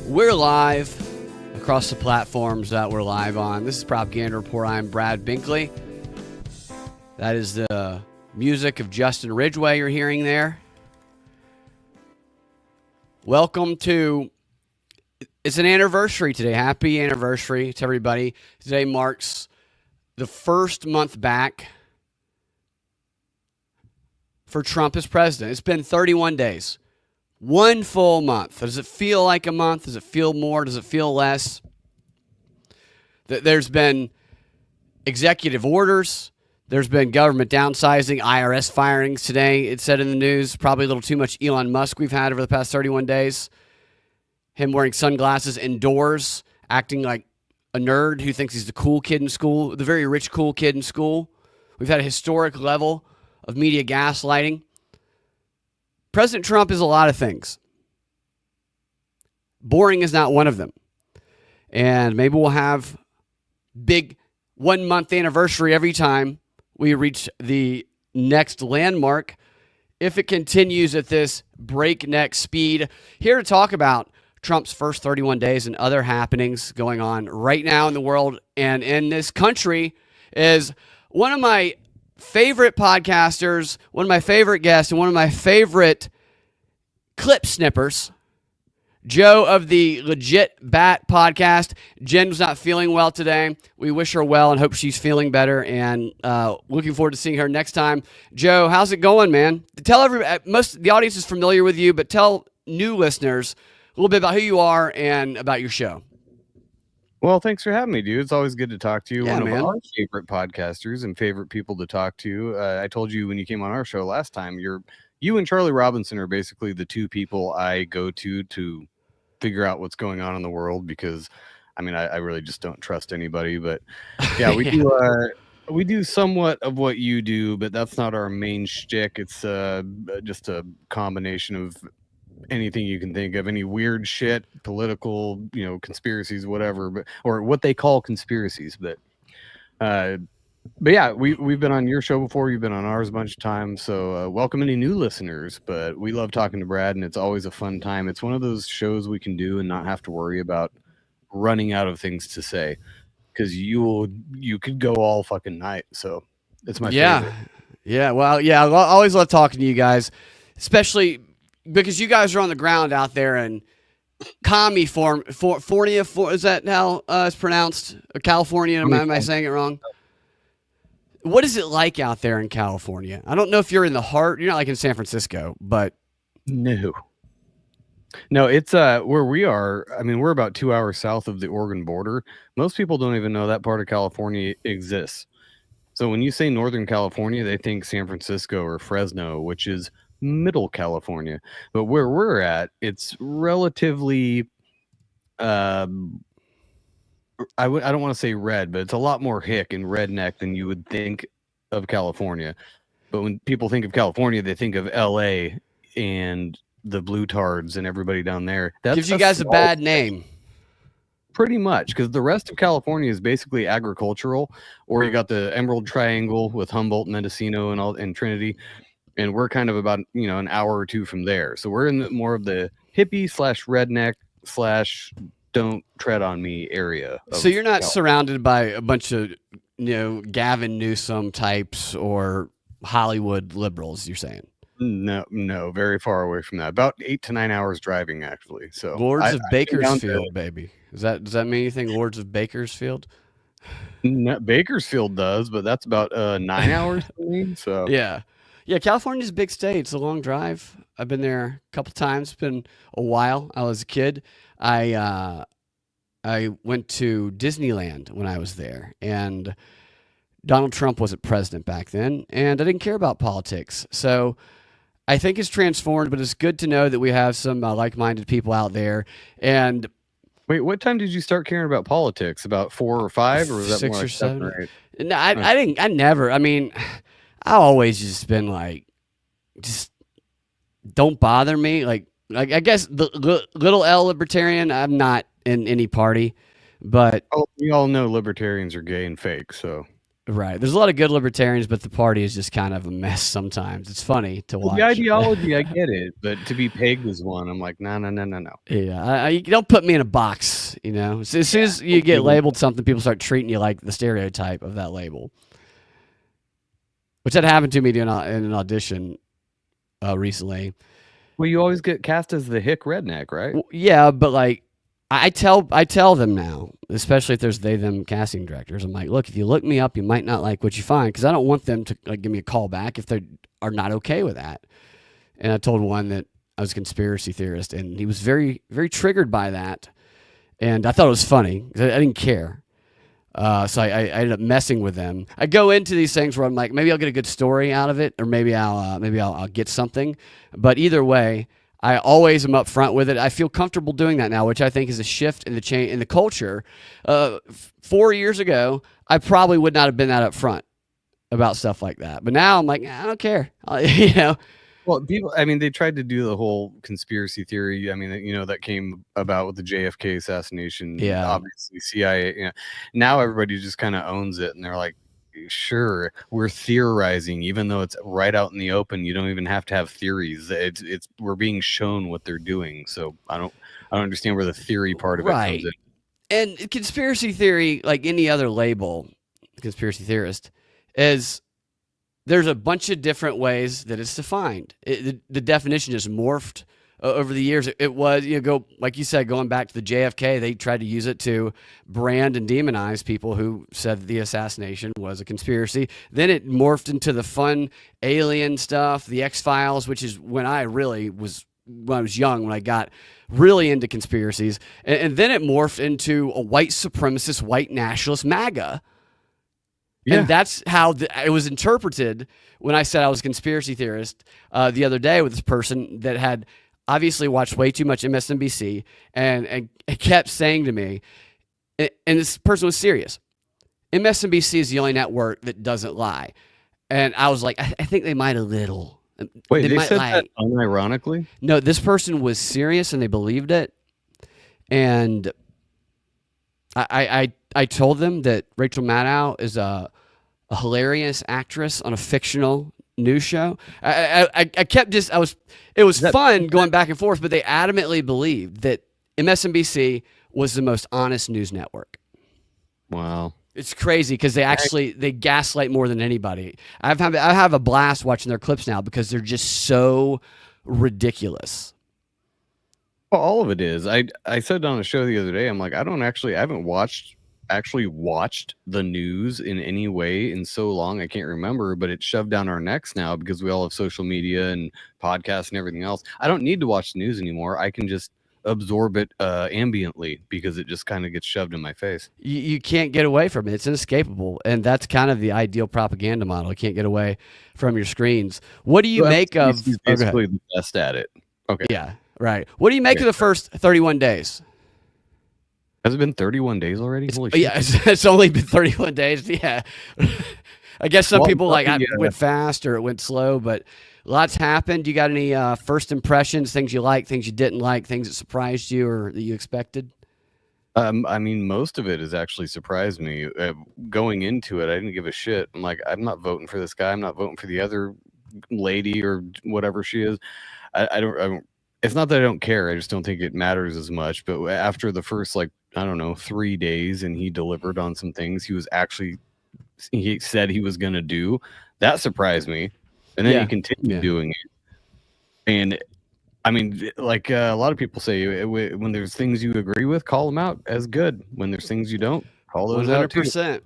We're live across the platforms that we're live on. This is Propaganda Report. I'm Brad Binkley. That is the music of Justin Ridgway you're hearing there. Welcome to, it's an anniversary today. Happy anniversary to everybody. Today marks the first month back for Trump as president. It's been 31 days. One full month. Does it feel like a month? Does it feel more? Does it feel less? There's been executive orders. There's been government downsizing, IRS firings today. It said in the news, probably a little too much Elon Musk we've had over the past 31 days. Him wearing sunglasses indoors, acting like a nerd who thinks he's the cool kid in school, the very rich, cool kid in school. We've had a historic level of media gaslighting. President Trump is a lot of things. Boring is not one of them. And maybe we'll have big 1 month anniversary every time we reach the next landmark if it continues at this breakneck speed. Here to talk about Trump's first 31 days and other happenings going on right now in the world and in this country is one of my favorite podcasters, one of my favorite guests, and one of my favorite clip snippers, Joe of the Legit Bat podcast. Jen was not feeling well today. We wish her well and hope she's feeling better, and looking forward to seeing her next time. Joe, how's it going, man? Tell everybody, most the audience is familiar with you, but tell new listeners a little bit about who you are and about your show. Well, thanks for having me, dude. It's always good to talk to you. Yeah, One man. of our favorite podcasters and favorite people to talk to. I told you when you came on our show last time, you and Charlie Robinson are basically the two people I go to figure out what's going on in the world, because I mean, I really just don't trust anybody. But yeah, we do somewhat of what you do, but that's not our main shtick. It's just a combination of anything you can think of, any weird shit, political, conspiracies, whatever, or what they call conspiracies. But yeah, we've been on your show before. You've been on ours a bunch of times. So welcome any new listeners. But we love talking to Brad, and it's always a fun time. It's one of those shows we can do and not have to worry about running out of things to say, because you could go all fucking night. So it's my favorite. Yeah. Well, yeah, I always love talking to you guys, especially because you guys are on the ground out there in California. Is that how it's pronounced? California? Am I saying it wrong? What is it like out there in California? I don't know if you're in the heart. You're not like in San Francisco, but no, it's where we are. I mean, we're about 2 hours south of the Oregon border. Most people don't even know that part of California exists. So when you say Northern California, they think San Francisco or Fresno, which is middle California. But where we're at, it's relatively I don't want to say red, but it's a lot more hick and redneck than you would think of California. But when people think of California, they think of LA and the blue tards and everybody down there. That gives you guys a bad name. Pretty much, because the rest of California is basically agricultural, or you got the Emerald Triangle with Humboldt, Mendocino, and Trinity. And we're kind of about, an hour or two from there. So we're in more of the hippie / redneck / don't tread on me area. So you're not surrounded by a bunch of, Gavin Newsom types or Hollywood liberals, you're saying? No, very far away from that. About 8 to 9 hours driving, actually. So Lords of Bakersfield, baby. Does that mean anything? Lords of Bakersfield? No, Bakersfield does, but that's about 9 hours for me. So yeah, California's a big state. It's a long drive. I've been there a couple times. It's been a while. I was a kid. I went to Disneyland when I was there, and Donald Trump wasn't president back then, and I didn't care about politics. So I think it's transformed, but it's good to know that we have some like-minded people out there. And wait, what time did you start caring about politics? About 4 or 5, or was that 6 more or like 7? 7 or 8? No, I didn't. I never. I mean, I always just been like, just don't bother me. Like I guess the little L libertarian. I'm not in any party, but we all know libertarians are gay and fake. So Right. There's a lot of good libertarians, but the party is just kind of a mess sometimes. It's funny to Well, the watch. ideology, I get it, but to be pegged as one, I'm like, no, no, no, no, no. Yeah, you don't put me in a box. As soon as you get labeled something, people start treating you like the stereotype of that label. Which had happened to me in an audition recently. Well, you always get cast as the hick redneck, right? Yeah, but like I tell them now, especially if there's they them casting directors. I'm like, look, if you look me up, you might not like what you find because I don't want them to like give me a call back if they are not okay with that. And I told one that I was a conspiracy theorist, and he was very very triggered by that, and I thought it was funny. I didn't care. So I ended up messing with them. I go into these things where I'm like, maybe I'll get a good story out of it, or maybe I'll get something. But either way, I always am up front with it. I feel comfortable doing that now, which I think is a shift in the change in the culture. 4 years ago, I probably would not have been that up front about stuff like that. But now I'm like, I don't care. Well, people, I mean, they tried to do the whole conspiracy theory. I mean, that came about with the JFK assassination. Yeah. Obviously, CIA. Now everybody just kind of owns it, and they're like, sure, we're theorizing, even though it's right out in the open. You don't even have to have theories. It's we're being shown what they're doing. So I don't understand where the theory part of it comes in. And conspiracy theory, like any other label, conspiracy theorist, is there's a bunch of different ways that it's defined. The definition has morphed over the years. It was, like you said, going back to the JFK, they tried to use it to brand and demonize people who said that the assassination was a conspiracy. Then it morphed into the fun alien stuff, the X-Files, which is when I was young, when I got really into conspiracies. And then it morphed into a white supremacist, white nationalist MAGA. Yeah. And that's how it was interpreted when I said I was a conspiracy theorist the other day with this person that had obviously watched way too much MSNBC and kept saying to me, and this person was serious, MSNBC is the only network that doesn't lie. And I was like, I think they might a little. Wait, they said that unironically? No, this person was serious and they believed it. And I told them that Rachel Maddow is a hilarious actress on a fictional news show. I kept just it was fun going back and forth, but they adamantly believed that MSNBC was the most honest news network. Wow. It's crazy because they gaslight more than anybody. I have a blast watching their clips now because they're just so ridiculous. Well, all of it is. I said on a show the other day, I'm like, I haven't actually watched the news in any way in so long. I can't remember, but it's shoved down our necks now because we all have social media and podcasts and everything else. I don't need to watch the news anymore. I can just absorb it ambiently because it just kind of gets shoved in my face. You can't get away from it. It's inescapable. And that's kind of the ideal propaganda model. You can't get away from your screens. What do you make of... He's basically the best at it. Okay. Yeah, right. What do you make of the first 31 days? Has it been 31 days already? Holy shit. Yeah, it's only been 31 days. Yeah. I guess some people went fast or it went slow, but lots happened. You got any first impressions, things you like, things you didn't like, things that surprised you or that you expected? I mean, most of it has actually surprised me. Going into it, I didn't give a shit. I'm like, I'm not voting for this guy. I'm not voting for the other lady or whatever she is. I don't. It's not that I don't care. I just don't think it matters as much. But after the first, 3 days, and he delivered on some things he said he was going to do, that surprised me. And then he continued doing it. And I mean, like a lot of people say, when there's things you agree with, call them out as good. When there's things you don't, call those 100%. Out too. 100%.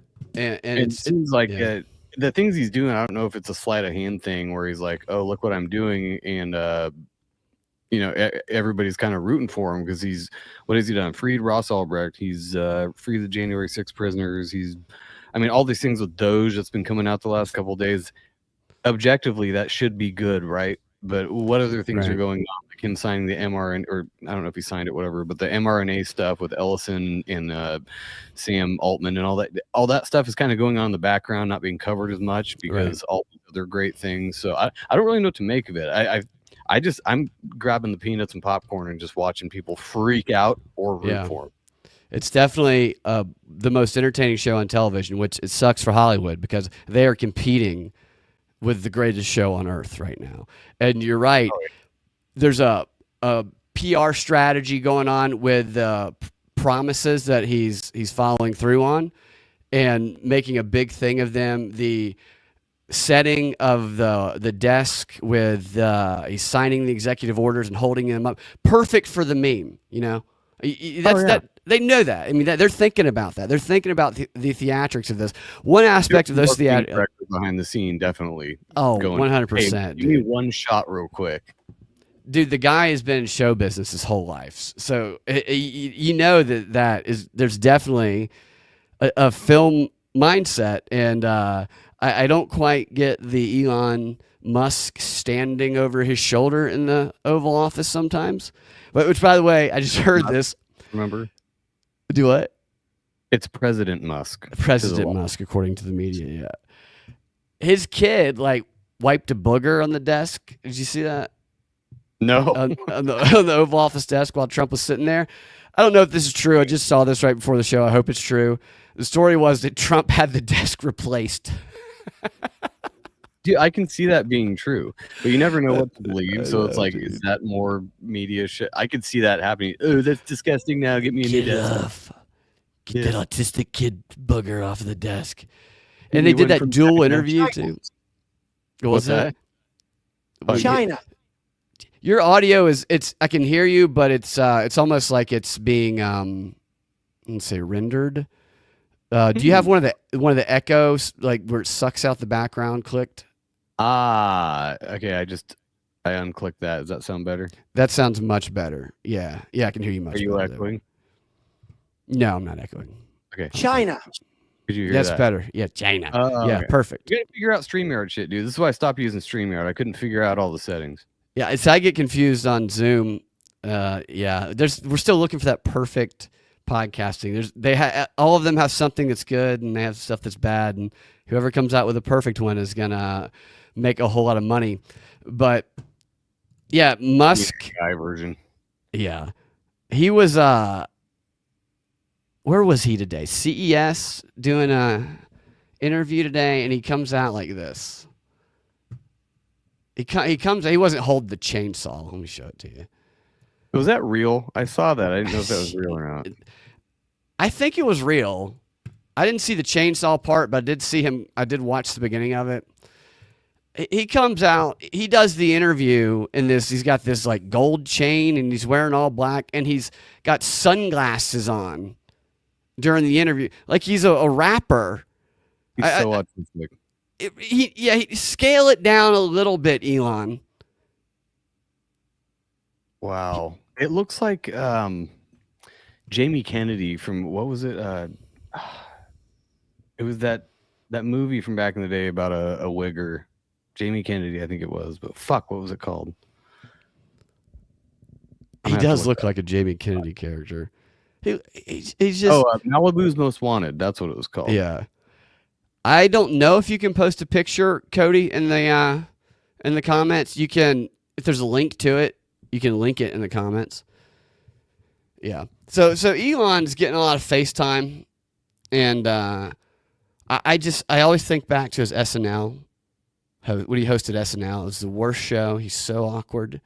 And it seems like the things he's doing, I don't know if it's a sleight of hand thing where he's like, oh, look what I'm doing. And, everybody's kind of rooting for him because what has he done? Freed Ross Ulbricht. He's freed the January 6th prisoners. All these things with Doge that's been coming out the last couple of days. Objectively, that should be good, right? But what other things are going on? Like him signing the mRNA, or I don't know if he signed it, whatever. But the mRNA stuff with Ellison and Sam Altman and all that stuff is kind of going on in the background, not being covered as much because all the other great things. So I don't really know what to make of it. I'm grabbing the peanuts and popcorn and just watching people freak out or root for them. It's definitely the most entertaining show on television, which it sucks for Hollywood because they are competing with the greatest show on earth right now. And you're right. There's a PR strategy going on with promises that he's following through on and making a big thing of them. The setting of the desk with he's signing the executive orders and holding them up, perfect for the meme. You know, that's that. They know that. I mean, they're thinking about that. They're thinking about the theatrics of this. One aspect of those theatrics behind the scene, definitely. Oh, 100%. Give me one shot real quick. Dude, the guy has been in show business his whole life, so you know there's definitely a film mindset, and I don't quite get the Elon Musk standing over his shoulder in the Oval Office sometimes. But which, by the way, I just heard this. Remember? Do what? It's President Musk. President Musk, according to the media. Yeah, his kid wiped a booger on the desk. Did you see that? No. on the Oval Office desk while Trump was sitting there. I don't know if this is true. I just saw this right before the show. I hope it's true. The story was that Trump had the desk replaced. Dude, I can see that being true, but you never know what to believe. So it's like, dude, is that more media shit? I could see that happening. Oh, that's disgusting. Now get me a new desk. Get that autistic kid booger off of the desk. And they did that dual interview too. What was that? China. Your audio I can hear you, but it's almost like it's being let's say rendered. Do you have one of the echoes where it sucks out the background clicked? Okay. I unclicked that. Does that sound better? That sounds much better. Yeah, I can hear you much better. Are you echoing? No, I'm not echoing. Okay. China. Did you hear That's that? better. Yeah, China. Yeah, okay. Perfect. You gotta figure out StreamYard shit, dude. This is why I stopped using StreamYard. I couldn't figure out all the settings. Yeah, I get confused on Zoom. Yeah, we're still looking for that perfect podcasting. All of them have something that's good and they have stuff that's bad, and whoever comes out with a perfect one is gonna make a whole lot of money. But yeah, Musk guy version. Yeah, he was. Where was he today? CES doing a interview today, and he comes out like this. He wasn't holding the chainsaw. Let me show it to you. Was that real? I saw that. I didn't know if that was real or not. I think it was real. I didn't see the chainsaw part, but I did see him. I did watch the beginning of it. He comes out. He does the interview in this. He's got this gold chain, and he's wearing all black, and he's got sunglasses on during the interview, like he's a rapper. He's so autistic. He scale it down a little bit, Elon. Wow. It looks like Jamie Kennedy from, what was it? It was that movie from back in the day about a wigger. Jamie Kennedy, I think it was, but fuck, what was it called? He does look like a Jamie Kennedy character. He's just Malibu's Most Wanted. That's what it was called. Yeah. I don't know if you can post a picture, Cody, in the comments. You can, if there's a link to it, you can link it in the comments. Yeah. So Elon's getting a lot of FaceTime, and I always think back to his SNL. When he hosted SNL, it was the worst show. He's so awkward,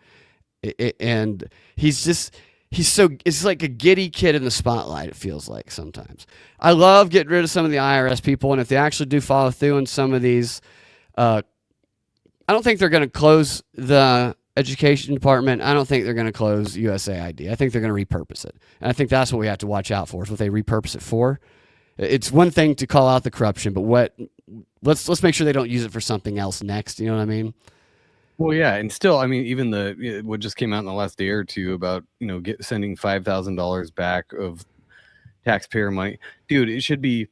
and it's like a giddy kid in the spotlight, it feels like sometimes. I love getting rid of some of the IRS people, and if they actually do follow through on some of these, I don't think they're going to close the education department. I don't think they're going to close USAID. I think they're going to repurpose it. And I think that's what we have to watch out for, is what they repurpose it for. It's one thing to call out the corruption, but let's make sure they don't use it for something else next. You know what I mean? Well, yeah, and still, I mean, even what just came out in the last day or two about sending $5,000 back of taxpayer money, dude. It should be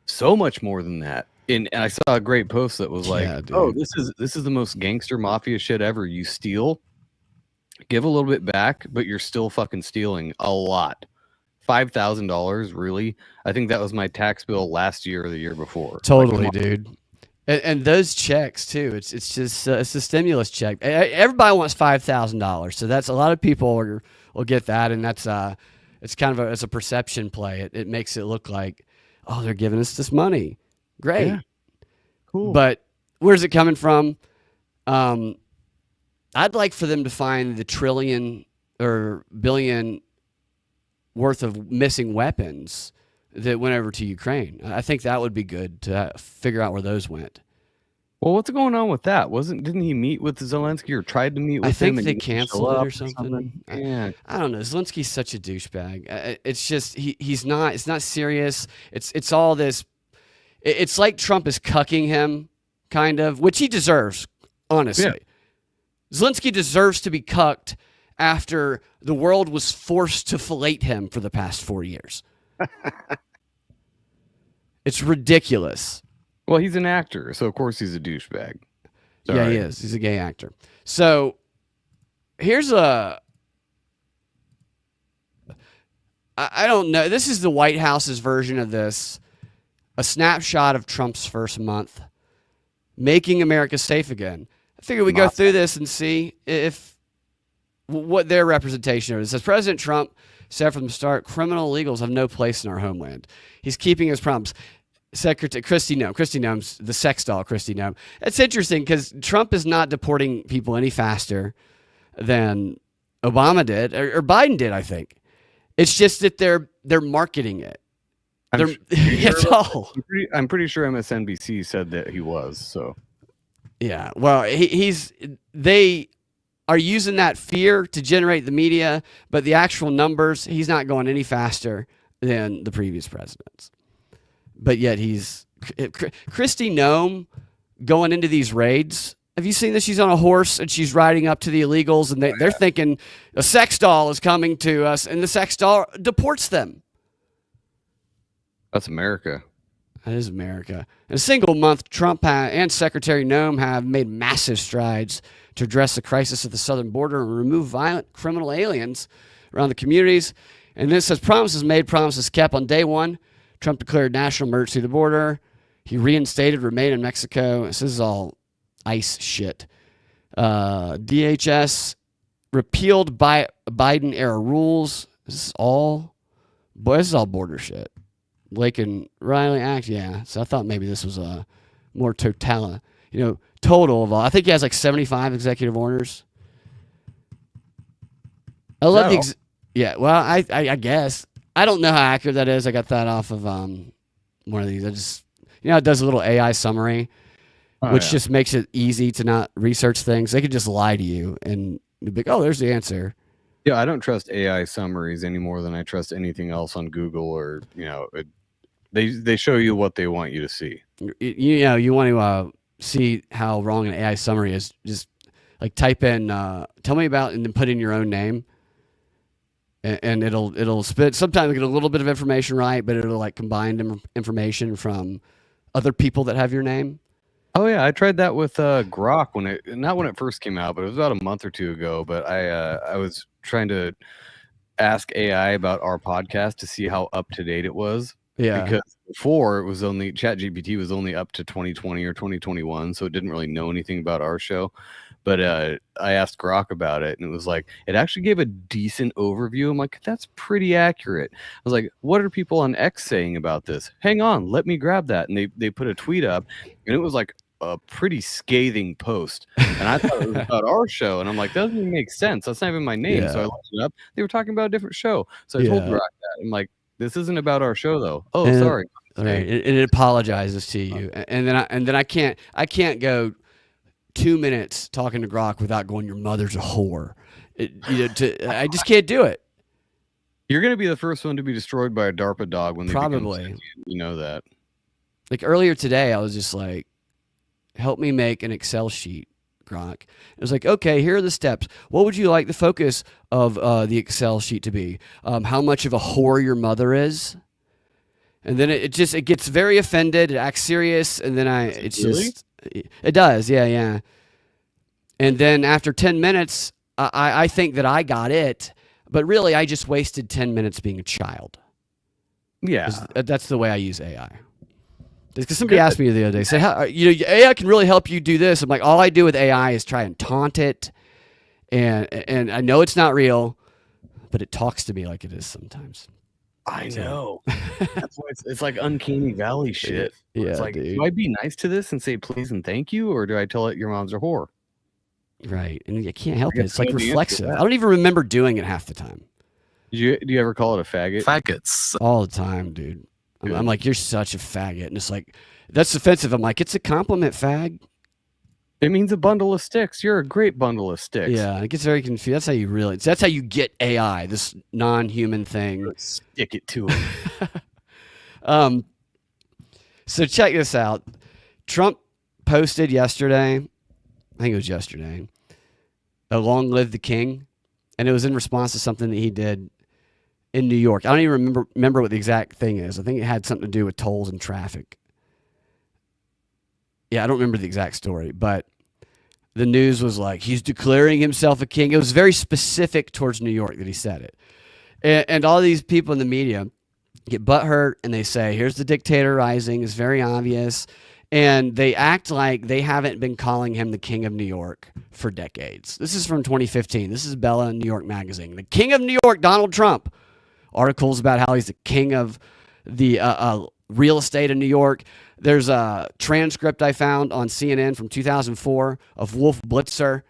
so much more than that. And I saw a great post that was "Oh, this is the most gangster mafia shit ever. You steal, give a little bit back, but you're still fucking stealing a lot. $5,000, really? I think that was my tax bill last year or the year before. Totally, dude." And those checks too. It's just it's a stimulus check. Everybody wants $5,000, so that's a lot of people will get that, and that's It's kind of it's a perception play. It makes it look like, oh, they're giving us this money. Great. Yeah. Cool. But where's it coming from? I'd like for them to find the trillion or billion worth of missing weapons that went over to Ukraine. I think that would be good to figure out where those went. Well, what's going on with that? Didn't he meet with Zelensky or tried to meet with him? I think they canceled it or something. something. Yeah. I don't know. Zelensky's such a douchebag. It's just he's not. It's not serious. It's all this. It's like Trump is cucking him, kind of, which he deserves. Honestly, Yeah. Zelensky deserves to be cucked after the world was forced to fillet him for the past 4 years. It's ridiculous. Well, he's an actor, so of course he's a douchebag. Yeah, he is. He's a gay actor. So here's I don't know. This is the White House's version of this. A snapshot of Trump's first month. Making America safe again. I figure we go through this and see what their representation is. It says President Trump said from the start, criminal illegals have no place in our homeland. He's keeping his promise. Secretary Kristi Noem's the sex doll, Kristi Noem. It's interesting because Trump is not deporting people any faster than Obama did or Biden did. I think it's just that they're marketing it. That's all. I'm pretty sure MSNBC said that he was. So yeah, well, they are using that fear to generate the media, but the actual numbers, he's not going any faster than the previous presidents. But yet Kristi Noem going into these raids. Have you seen this? She's on a horse and she's riding up to the illegals and they're thinking a sex doll is coming to us and the sex doll deports them. That's America. That is America. In a single month, Trump and Secretary Noem have made massive strides to address the crisis at the southern border and remove violent criminal aliens around the communities. And this says promises made, promises kept. On day one, Trump declared national emergency at the border. He reinstated remain in Mexico. This is all ICE shit. DHS repealed Biden-era rules. This is all border shit. Lake and Riley Act, yeah. So I thought maybe this was a more total of all. I think he has like 75 executive orders. I love yeah. Well, I guess I don't know how accurate that is. I got that off of one of these. I just it does a little AI summary, which just makes it easy to not research things. They could just lie to you and be like, oh, there's the answer. Yeah, I don't trust AI summaries any more than I trust anything else on Google or they show you what they want you to see. You want to see how wrong an AI summary is. Just like type in, tell me about, and then put in your own name, and it'll spit. Sometimes get a little bit of information right, but it'll like combine information from other people that have your name. Oh yeah, I tried that with Grok not when it first came out, but it was about a month or two ago. But I was trying to ask AI about our podcast to see how up to date it was. Yeah. Because before it was only ChatGPT was only up to 2020 or 2021, so it didn't really know anything about our show. But I asked Grok about it, and it was like it actually gave a decent overview. I'm like, that's pretty accurate. I was like, what are people on X saying about this? Hang on, let me grab that. And they put a tweet up, and it was like a pretty scathing post. And I thought it was about our show, and I'm like, that doesn't even make sense. That's not even my name. Yeah. So I looked it up. They were talking about a different show. So I told Grok that. I'm like, this isn't about our show though. Oh, sorry. Right. It apologizes to you, and then I can't go 2 minutes talking to Grok without going, your mother's a whore. I just can't do it. You're going to be the first one to be destroyed by a DARPA dog when they probably become sentient. You know that. Like earlier today, I was just like, help me make an Excel sheet, Grok. It was like, okay, here are the steps. What would you like the focus of the Excel sheet to be? How much of a whore your mother is? And then it gets very offended. It acts serious, and then it does, yeah. And then after 10 minutes, I think that I got it, but really I just wasted 10 minutes being a child. Yeah, that's the way I use AI. Because somebody asked me the other day, said, AI can really help you do this. I'm like, all I do with AI is try and taunt it, and I know it's not real, but it talks to me like it is sometimes. I know. That's why it's like uncanny valley shit. Yeah, It's like, dude. do I be nice to this and say please and thank you, or do I tell it your mom's a whore? Right. And you can't help I it. guess It's like I know the answer to reflexive. that. I don't even remember doing it half the time. Do you ever call it a faggot? Faggots. All the time, dude. I'm Good. like, you're such a faggot. And it's like, that's offensive. I'm like, it's a compliment, fag. It means a bundle of sticks. You're a great bundle of sticks. Yeah, it gets very confused. That's how you get AI, this non-human thing. Stick it to him. So check this out. Trump posted yesterday, I think it was yesterday, a long live the king. And it was in response to something that he did in New York. I don't even remember what the exact thing is. I think it had something to do with tolls and traffic. Yeah, I don't remember the exact story, but the news was like, he's declaring himself a king. It was very specific towards New York that he said it. And all these people in the media get butthurt and they say, here's the dictator rising. It's very obvious. And they act like they haven't been calling him the king of New York for decades. This is from 2015. This is Bella in New York Magazine. The king of New York, Donald Trump. Articles about how he's the king of the real estate in New York. There's a transcript I found on CNN from 2004 of Wolf Blitzer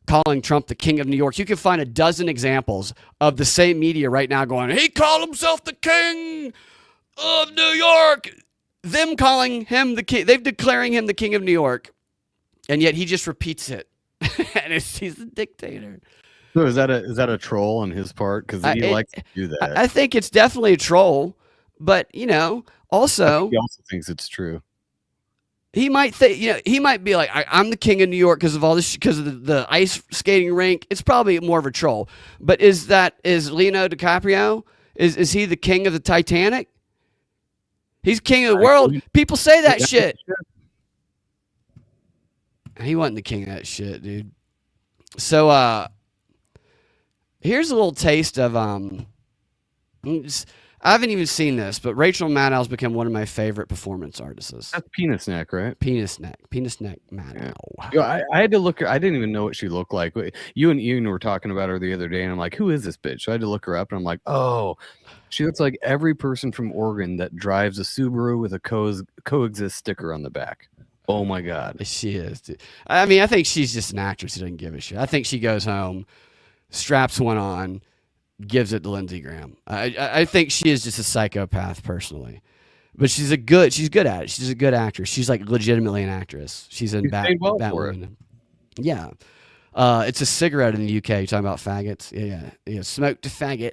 calling Trump the king of New York. You can find a dozen examples of the same media right now going, he called himself the king of New York. Them calling him the king. They're declaring him the king of New York. And yet he just repeats it. And he's the dictator. So is that a troll on his part? Because he likes to do that. I think it's definitely a troll. But, also, he also thinks it's true. he might think, he might be like, I'm the king of New York because of all this, because of the ice skating rink. It's probably more of a troll. But is Leonardo DiCaprio? Is he the king of the Titanic? He's king of the world. People say that shit. He wasn't the king of that shit, dude. So, here's a little taste of I haven't even seen this, but Rachel Maddow's become one of my favorite performance artists. That's Penis Neck, right? Penis Neck Maddow. Yeah, I had to look her. I didn't even know what she looked like. You and Ian were talking about her the other day, and I'm like, who is this bitch? So I had to look her up, and I'm like, oh, she looks like every person from Oregon that drives a Subaru with a coexist sticker on the back. Oh my God. She is, dude. I mean, I think she's just an actress who doesn't give a shit. I think she goes home, straps one on, gives it to Lindsey Graham. I think she is just a psychopath personally, but she's good at it. She's a good actress. She's like legitimately an actress. She's in Batwoman. Yeah. It's a cigarette in the UK. You're talking about faggots. Yeah. Smoked a faggot.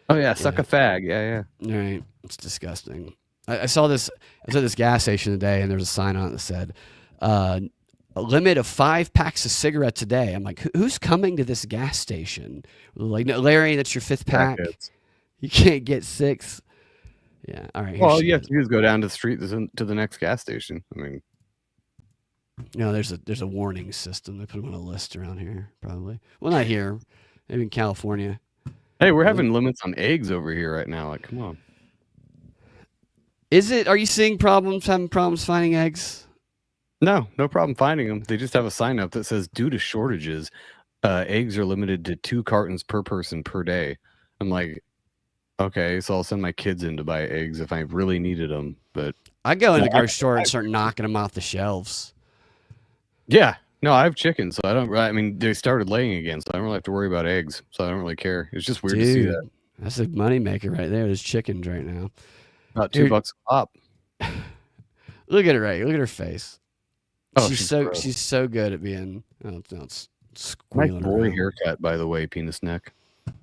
Oh yeah. Suck a fag. Yeah. All right. It's disgusting. I saw this gas station today and there's a sign on it that said, a limit of 5 packs of cigarettes a day. I'm like, who's coming to this gas station? Like, no, Larry, that's your 5th pack. You can't get 6. Yeah. All right. Well, all you have to do is go down to the street to the next gas station. I mean, there's a warning system. They put them on a list around here, probably. Well, not here. Maybe in California. Hey, we're having limits on eggs over here right now. Like, come on. Are you having problems finding eggs? No problem finding them. They just have a sign up that says, due to shortages, eggs are limited to 2 cartons per person per day. I'm like, okay, so I'll send my kids in to buy eggs if I really needed them. But I go into the grocery store and start knocking them off the shelves. Yeah, no, I have chickens, so I don't. I mean, they started laying again, so I don't really have to worry about eggs. So I don't really care. It's just weird to see that. That's a moneymaker right there. There's chickens right now. About $2 a pop. Look at her, right? Look at her face. Oh, she's so good at being. It's squealing. Nice boy haircut, by the way, Penis Neck.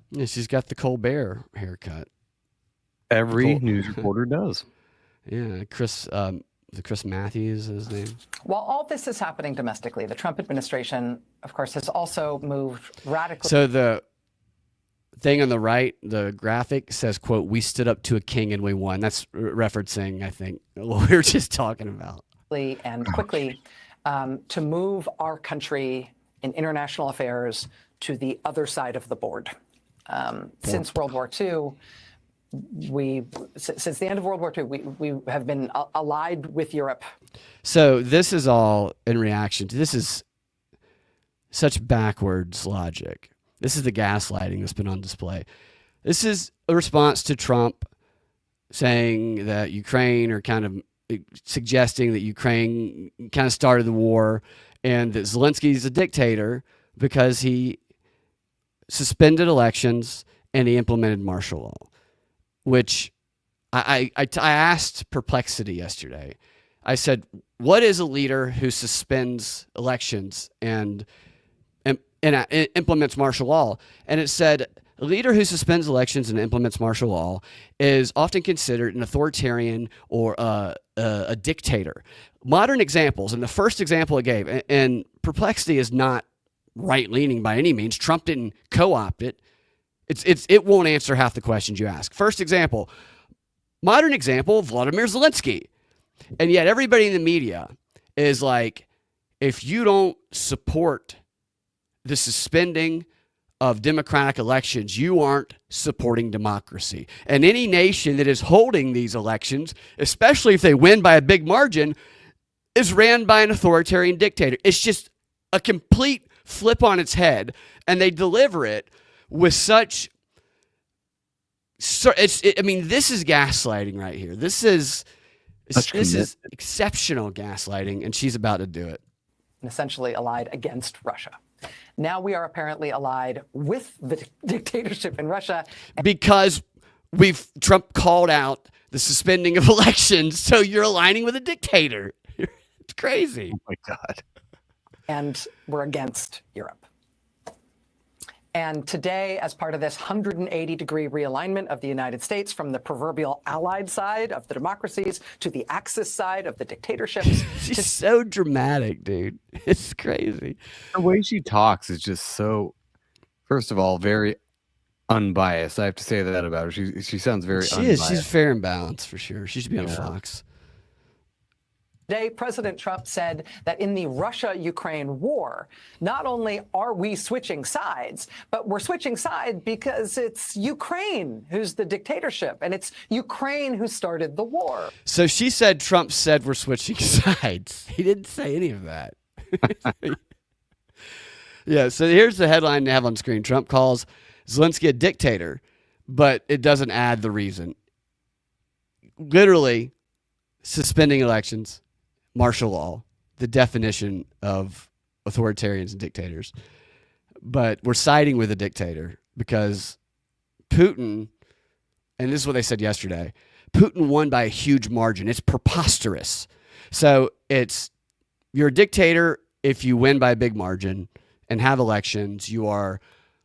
Yeah, she's got the Colbert haircut. Every news reporter does. Yeah, Chris Matthews is his name. While all this is happening domestically, the Trump administration, of course, has also moved radically. So the thing on the right, the graphic says, quote, "We stood up to a king and we won." That's referencing, I think, what we were just talking about. And quickly to move our country in international affairs to the other side of the board. Since World War II, since the end of World War II, we have been allied with Europe. So this is all in reaction to, this is such backwards logic. This is the gaslighting that's been on display. This is a response to Trump saying that Ukraine, or kind of suggesting that Ukraine kind of started the war, and that Zelensky is a dictator because he suspended elections and he implemented martial law, which I asked Perplexity yesterday. I said, what is a leader who suspends elections and implements martial law? And it said, a leader who suspends elections and implements martial law is often considered an authoritarian or a dictator. Modern examples, and the first example it gave, and Perplexity is not right-leaning by any means. Trump didn't co-opt it. It won't answer half the questions you ask. First example, modern example, Vladimir Zelensky. And yet everybody in the media is like, if you don't support the suspending of democratic elections, you aren't supporting democracy. And any nation that is holding these elections, especially if they win by a big margin, is ran by an authoritarian dictator. It's just a complete flip on its head, and they deliver it with such. This is gaslighting right here. This is exceptional gaslighting, and she's about to do it. And essentially allied against Russia. Now we are apparently allied with the dictatorship in Russia. Because Trump called out the suspending of elections, so you're aligning with a dictator. It's crazy. Oh my God. And we're against Europe. And today, as part of this 180-degree realignment of the United States from the proverbial allied side of the democracies to the Axis side of the dictatorships. She's so dramatic, dude. It's crazy. The way she talks is just so, first of all, very unbiased. I have to say that about her. She sounds very unbiased. She's fair and balanced for sure. She should be on Fox. Today, President Trump said that in the Russia-Ukraine war, not only are we switching sides, but we're switching sides because it's Ukraine who's the dictatorship, and it's Ukraine who started the war. So she said Trump said we're switching sides. He didn't say any of that. Yeah, so here's the headline they have on screen. Trump calls Zelensky a dictator, but it doesn't add the reason. Literally, suspending elections, martial law, the definition of authoritarians and dictators. But we're siding with a dictator because Putin, and this is what they said yesterday, Putin won by a huge margin. It's preposterous. So you're a dictator if you win by a big margin and have elections. You are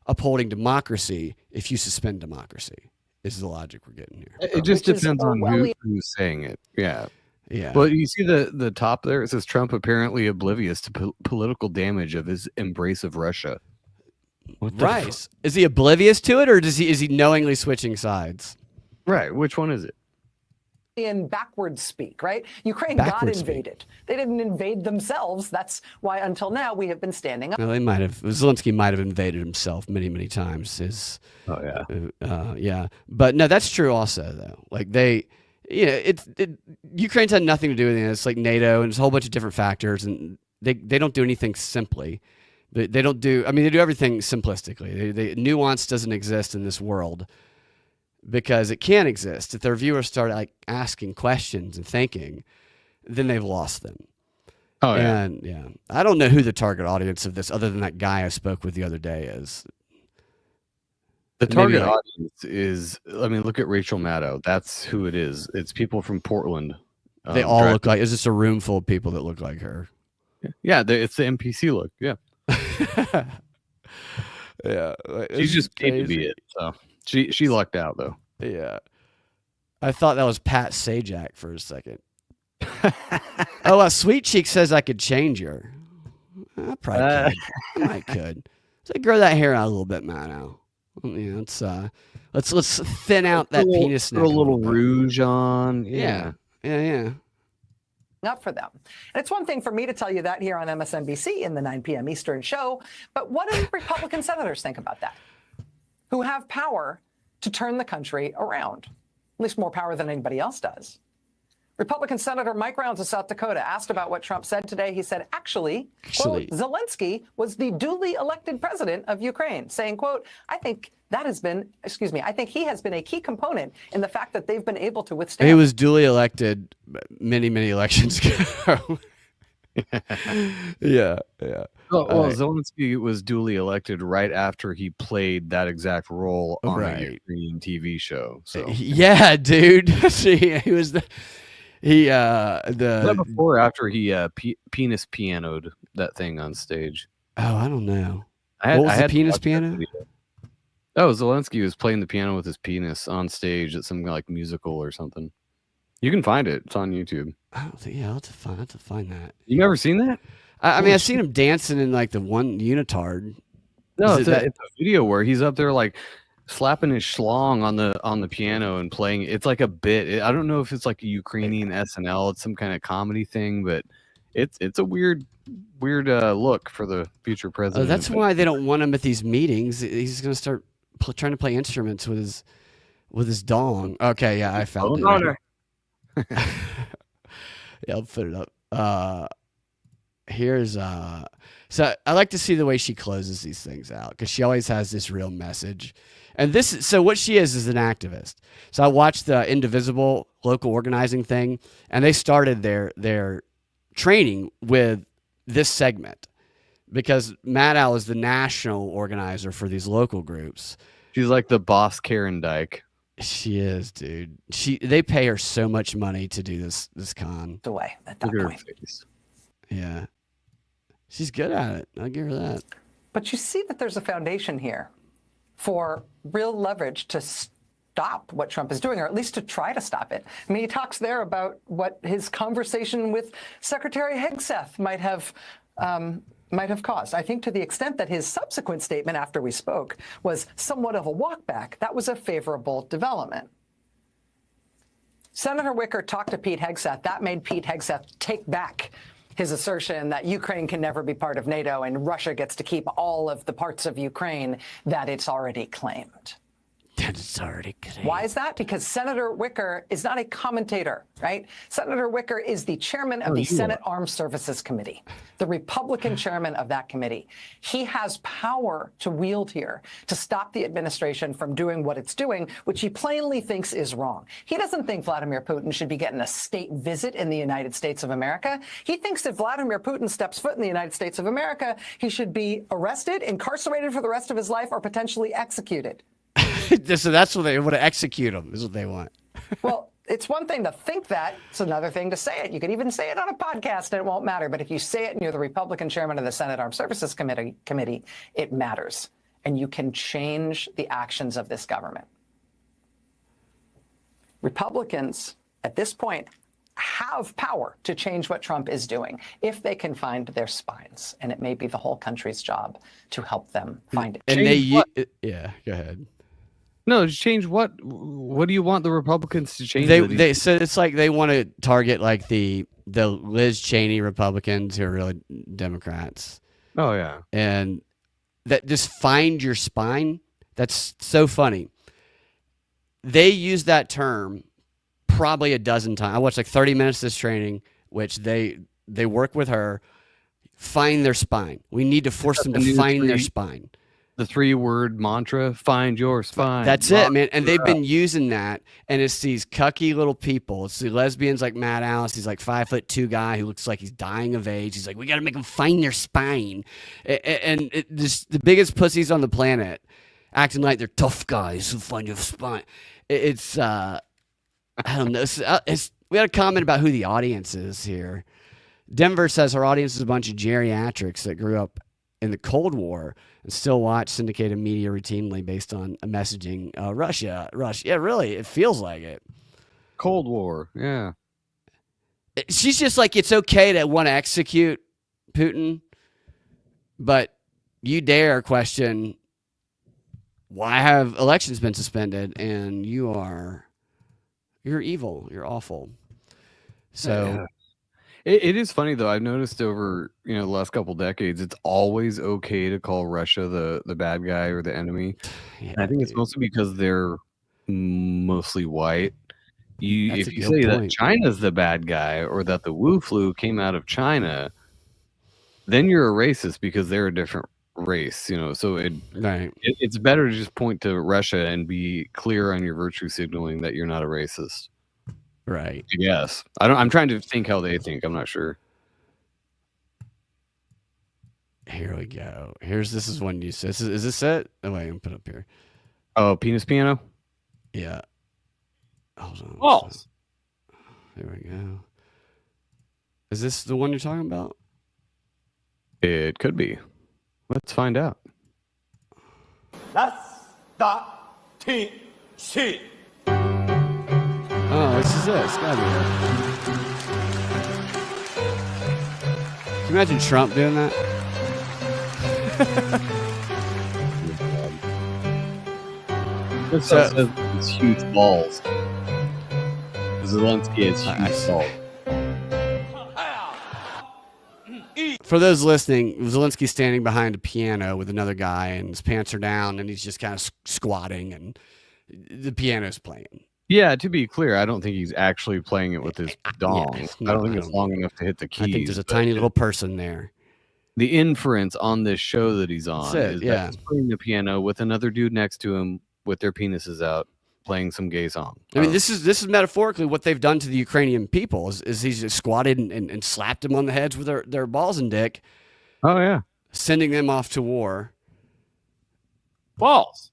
upholding democracy if you suspend democracy, is the logic we're getting here. It just depends on who's saying it. Yeah. Yeah. Well, you see the top there? It says Trump apparently oblivious to political damage of his embrace of Russia. What the Right. Is he oblivious to it, or is he knowingly switching sides? Right. Which one is it? In backwards speak, right? Ukraine Backwards got invaded. They didn't invade themselves. That's why until now we have been standing up. Well, Zelensky might have invaded himself many, many times. Yeah. But no, that's true also, though. Like Ukraine's had nothing to do with it. It's like NATO, and there's a whole bunch of different factors, and they don't do anything simply. They don't do. I mean, they do everything simplistically. Nuance doesn't exist in this world because it can't exist. If their viewers start asking questions and thinking, then they've lost them. Oh yeah. And yeah, I don't know who the target audience of this, other than that guy I spoke with the other day, is. The target audience is, look at Rachel Maddow. That's who it is. It's people from Portland. They all look like, is this a room full of people that look like her? Yeah, it's the NPC look. Yeah. Yeah. She's just paid to be it. So she lucked out, though. Yeah. I thought that was Pat Sajak for a second. Oh, Sweet Cheek says I could change her. I probably could. I could. So grow that hair out a little bit, man. Yeah, let's thin out that penis neck. Put a little rouge on. Yeah. Up for them. And it's one thing for me to tell you that here on MSNBC in the 9 p.m. Eastern show, but what do Republican senators think about that? Who have power to turn the country around, at least more power than anybody else does. Republican Senator Mike Rounds of South Dakota asked about what Trump said today. He said, actually, quote, Zelensky was the duly elected president of Ukraine, saying, quote, I think he has been a key component in the fact that they've been able to withstand. He was duly elected many, many elections ago. yeah. Well, Zelensky was duly elected right after he played that exact role on a Ukrainian TV show. So yeah, dude. he was the before or after he penis pianoed that thing on stage. Oh, I don't know. What was the penis piano? Oh, Zelensky was playing the piano with his penis on stage at some like musical or something. You can find it. It's on YouTube. I don't think. Yeah, I'll have to find that. You never seen that? I mean, I've seen him dancing in like the one unitard. No, it's a video where he's up there like slapping his schlong on the piano and playing. It's like a bit. I don't know if it's like a Ukrainian SNL. It's some kind of comedy thing, but it's a weird look for the future president. That's why they don't want him at these meetings. He's going to start trying to play instruments with his dong. Okay, yeah, I found it. Yeah, I'll put it up. Here's so I like to see the way she closes these things out because she always has this real message. And so what she is an activist. So I watched the Indivisible local organizing thing, and they started their training with this segment because Maddow is the national organizer for these local groups. She's like the boss Karen Dyke. She is, dude. They pay her so much money to do this con. Away at that point. Yeah. She's good at it. I'll give her that. But you see that there's a foundation here for real leverage to stop what Trump is doing, or at least to try to stop it. I mean, he talks there about what his conversation with Secretary Hegseth might have caused. I think to the extent that his subsequent statement after we spoke was somewhat of a walkback, that was a favorable development. Senator Wicker talked to Pete Hegseth. That made Pete Hegseth take back his assertion that Ukraine can never be part of NATO and Russia gets to keep all of the parts of Ukraine that it's already claimed. Why is that? Because Senator Wicker is not a commentator, right? Senator Wicker is the chairman of the Senate Armed Services Committee, the Republican chairman of that committee. He has power to wield here to stop the administration from doing what it's doing, which he plainly thinks is wrong. He doesn't think Vladimir Putin should be getting a state visit in the United States of America. He thinks if Vladimir Putin steps foot in the United States of America, he should be arrested, incarcerated for the rest of his life, or potentially executed. So that's what they want to execute him, is what they want. Well, it's one thing to think that. It's another thing to say it. You could even say it on a podcast and it won't matter. But if you say it and you're the Republican chairman of the Senate Armed Services Committee, it matters. And you can change the actions of this government. Republicans, at this point, have power to change what Trump is doing if they can find their spines. And it may be the whole country's job to help them find it. And yeah, go ahead. No, change what? What do you want the Republicans to change? They so it's like they want to target like the Liz Cheney Republicans who are really Democrats. Oh yeah, and that just find your spine. That's so funny. They use that term probably a dozen times. I watched like 30 minutes of this training, which they work with her. Find their spine. We need to force them to find their spine. The 3-word mantra, find your spine. That's it, man. And they've been using that. And it's these cucky little people. It's the lesbians like Matt Alice. He's like 5'2" guy who looks like he's dying of age. He's like, we got to make them find their spine. And the biggest pussies on the planet acting like they're tough guys who find your spine. It's I don't know. We had a comment about who the audience is here. Denver says her audience is a bunch of geriatrics that grew up in the Cold War and still watch syndicated media routinely based on messaging. Russia. Yeah, really, it feels like it. Cold War, yeah. She's just like, it's okay to want to execute Putin, but you dare question why have elections been suspended and you're evil, you're awful. So. Yeah. It is funny though. I've noticed over the last couple decades, it's always okay to call Russia the bad guy or the enemy. Yeah, and I think it's mostly because they're mostly white, if you say that China's the bad guy or that the Wu flu came out of China, then you're a racist because they're a different race, you know. So it's better to just point to Russia and be clear on your virtue signaling that you're not a racist. Right. Yes. I'm trying to think how they think. I'm not sure. Here we go. This is one you said. Is this it? Oh wait, I'm gonna put it up here. Oh, penis piano? Yeah. Hold on. False. There we go. Is this the one you're talking about? It could be. Let's find out. T-C. Oh, this is it. It's gotta be it. Can you imagine Trump doing that? This says it's huge balls. Zelensky has huge balls. For those listening, Zelensky's standing behind a piano with another guy, and his pants are down, and he's just kind of squatting, and the piano's playing. Yeah, to be clear, I don't think he's actually playing it with his dong. I don't think it's long enough to hit the keys. I think there's a tiny little person there. The inference on this show that he's on is that he's playing the piano with another dude next to him with their penises out, playing some gay song. I mean, this is metaphorically what they've done to the Ukrainian people. Is he's just squatted and slapped them on the heads with their balls and dick. Oh yeah, sending them off to war. Balls.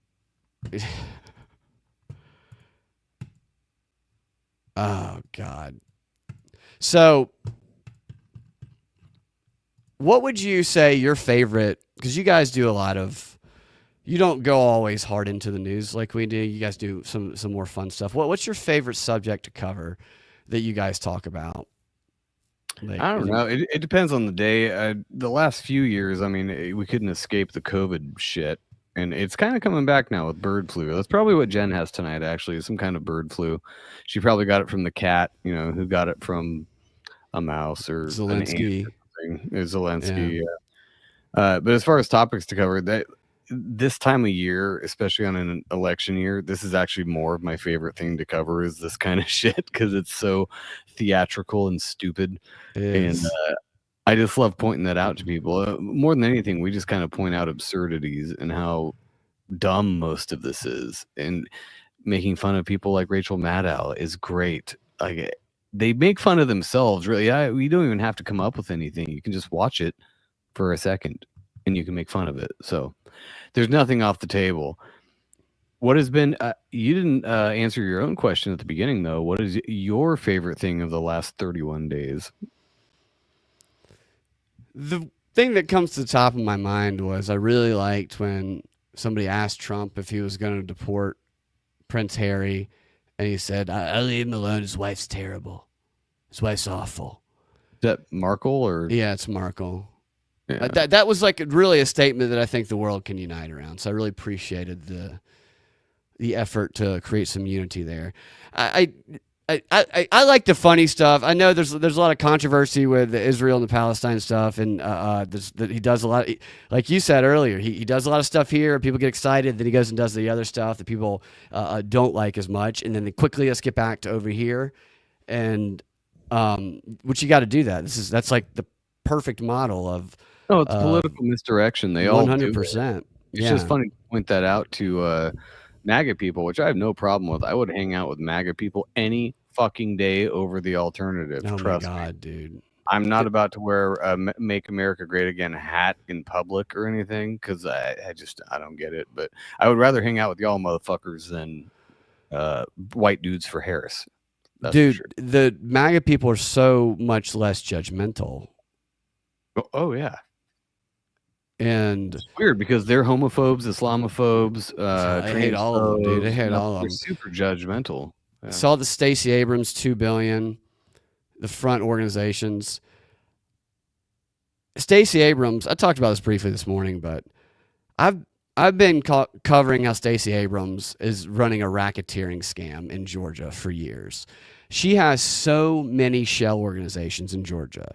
Oh God. So, what would you say your favorite? Because you guys do a lot of. You don't go always hard into the news like we do. You guys do some more fun stuff. What's your favorite subject to cover that you guys talk about? Like, I don't know. It depends on the day. The last few years, I mean, we couldn't escape the COVID shit, and it's kind of coming back now with bird flu. That's probably what Jen has tonight. Actually, some kind of bird flu. She probably got it from the cat. You know, who got it from a mouse or Zelensky. Zelensky. Yeah. But as far as topics to cover, this time of year, especially on an election year, this is actually more of my favorite thing to cover is this kind of shit because it's so theatrical and stupid. And I just love pointing that out to people. More than anything, we just kind of point out absurdities and how dumb most of this is. And making fun of people like Rachel Maddow is great. Like they make fun of themselves, really. We don't even have to come up with anything. You can just watch it for a second and you can make fun of it. So there's nothing off the table. What has been, you didn't answer your own question at the beginning, though. What is your favorite thing of the last 31 days? The thing that comes to the top of my mind was I really liked when somebody asked Trump if he was going to deport Prince Harry, and he said, I'll leave him alone. His wife's terrible. His wife's awful. Is that Markle or? Yeah, it's Markle. Yeah. That was like really a statement that I think the world can unite around. So I really appreciated the effort to create some unity there. I like the funny stuff. I know there's a lot of controversy with the Israel and the Palestine stuff, and he does a lot. Like you said earlier, he does a lot of stuff here. People get excited, then he goes and does the other stuff that people don't like as much, and then they quickly let's get back to over here, and which you got to do that. That's like the perfect model of. Oh, it's political misdirection. They all 100%. It's just funny to point that out to MAGA people, which I have no problem with. I would hang out with MAGA people any fucking day over the alternative. Oh Trust my God, me. dude. I'm not about to wear a "Make America Great Again" hat in public or anything because I don't get it. But I would rather hang out with y'all motherfuckers than white dudes for Harris. That's dude, for sure. The MAGA people are so much less judgmental. Oh yeah. And it's weird because they're homophobes, Islamophobes. I hate all of them, dude. I hate all of them. They're super judgmental. Yeah. Saw the Stacey Abrams $2 billion, the front organizations. Stacey Abrams. I talked about this briefly this morning, but I've been covering how Stacey Abrams is running a racketeering scam in Georgia for years. She has so many shell organizations in Georgia.